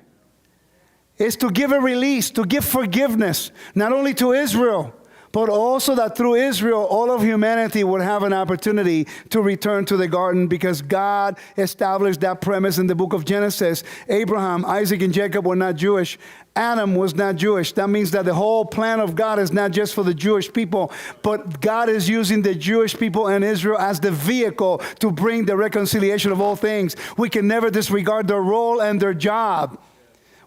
It's to give a release, to give forgiveness, not only to Israel, but also that through Israel, all of humanity would have an opportunity to return to the garden, because God established that premise in the book of Genesis. Abraham, Isaac, and Jacob were not Jewish. Adam was not Jewish. That means that the whole plan of God is not just for the Jewish people, but God is using the Jewish people and Israel as the vehicle to bring the reconciliation of all things. We can never disregard their role and their job.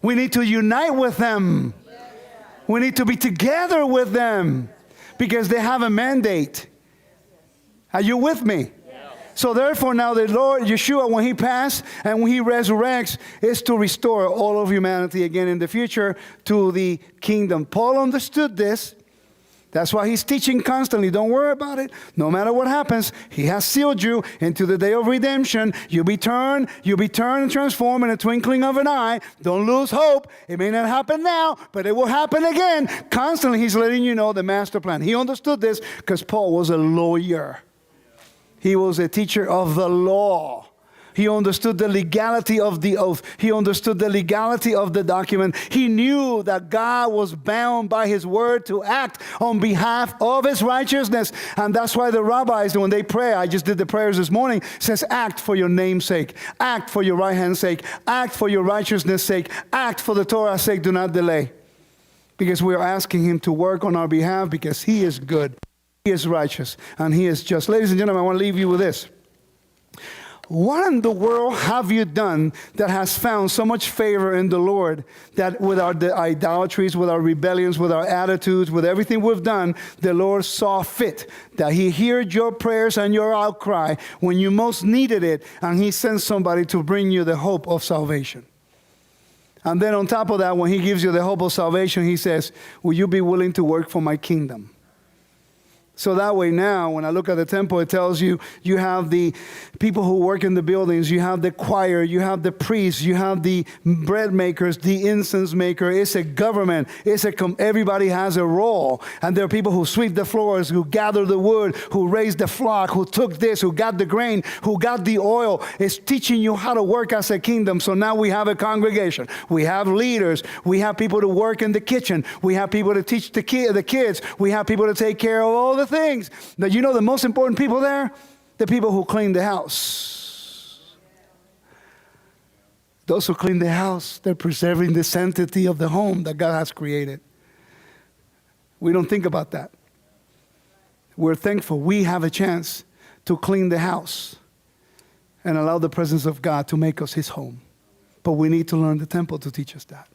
We need to unite with them. We need to be together with them, because they have a mandate. Are you with me? So therefore now the Lord Yeshua, when he passed and when he resurrects, is to restore all of humanity again in the future to the kingdom. Paul understood this. That's why he's teaching constantly. Don't worry about it. No matter what happens, he has sealed you into the day of redemption. You'll be turned and transformed in a twinkling of an eye. Don't lose hope. It may not happen now, but it will happen again. Constantly he's letting you know the master plan. He understood this because Paul was a lawyer. He was a teacher of the law. He understood the legality of the oath. He understood the legality of the document. He knew that God was bound by his word to act on behalf of his righteousness. And that's why the rabbis, when they pray, I just did the prayers this morning, says, act for your name's sake. Act for your right hand's sake. Act for your righteousness' sake. Act for the Torah's sake. Do not delay. Because we are asking him to work on our behalf, because he is good. He is righteous. And he is just. Ladies and gentlemen, I want to leave you with this. What in the world have you done that has found so much favor in the Lord, that with our idolatries, with our rebellions, with our attitudes, with everything we've done, the Lord saw fit that he heard your prayers and your outcry when you most needed it, and he sent somebody to bring you the hope of salvation. And then on top of that, when he gives you the hope of salvation, he says, will you be willing to work for my kingdom? So that way now, when I look at the temple, it tells you, you have the people who work in the buildings, you have the choir, you have the priests, you have the bread makers, the incense maker. It's a government. Everybody has a role. And there are people who sweep the floors, who gather the wood, who raise the flock, who took this, who got the grain, who got the oil. It's teaching you how to work as a kingdom. So now we have a congregation. We have leaders. We have people to work in the kitchen. We have people to teach the kids. We have people to take care of all the things. Now, you know the most important people there? The people who clean the house. Those who clean the house, they're preserving the sanctity of the home that God has created. We don't think about that. We're thankful we have a chance to clean the house and allow the presence of God to make us his home. But we need to learn the temple to teach us that.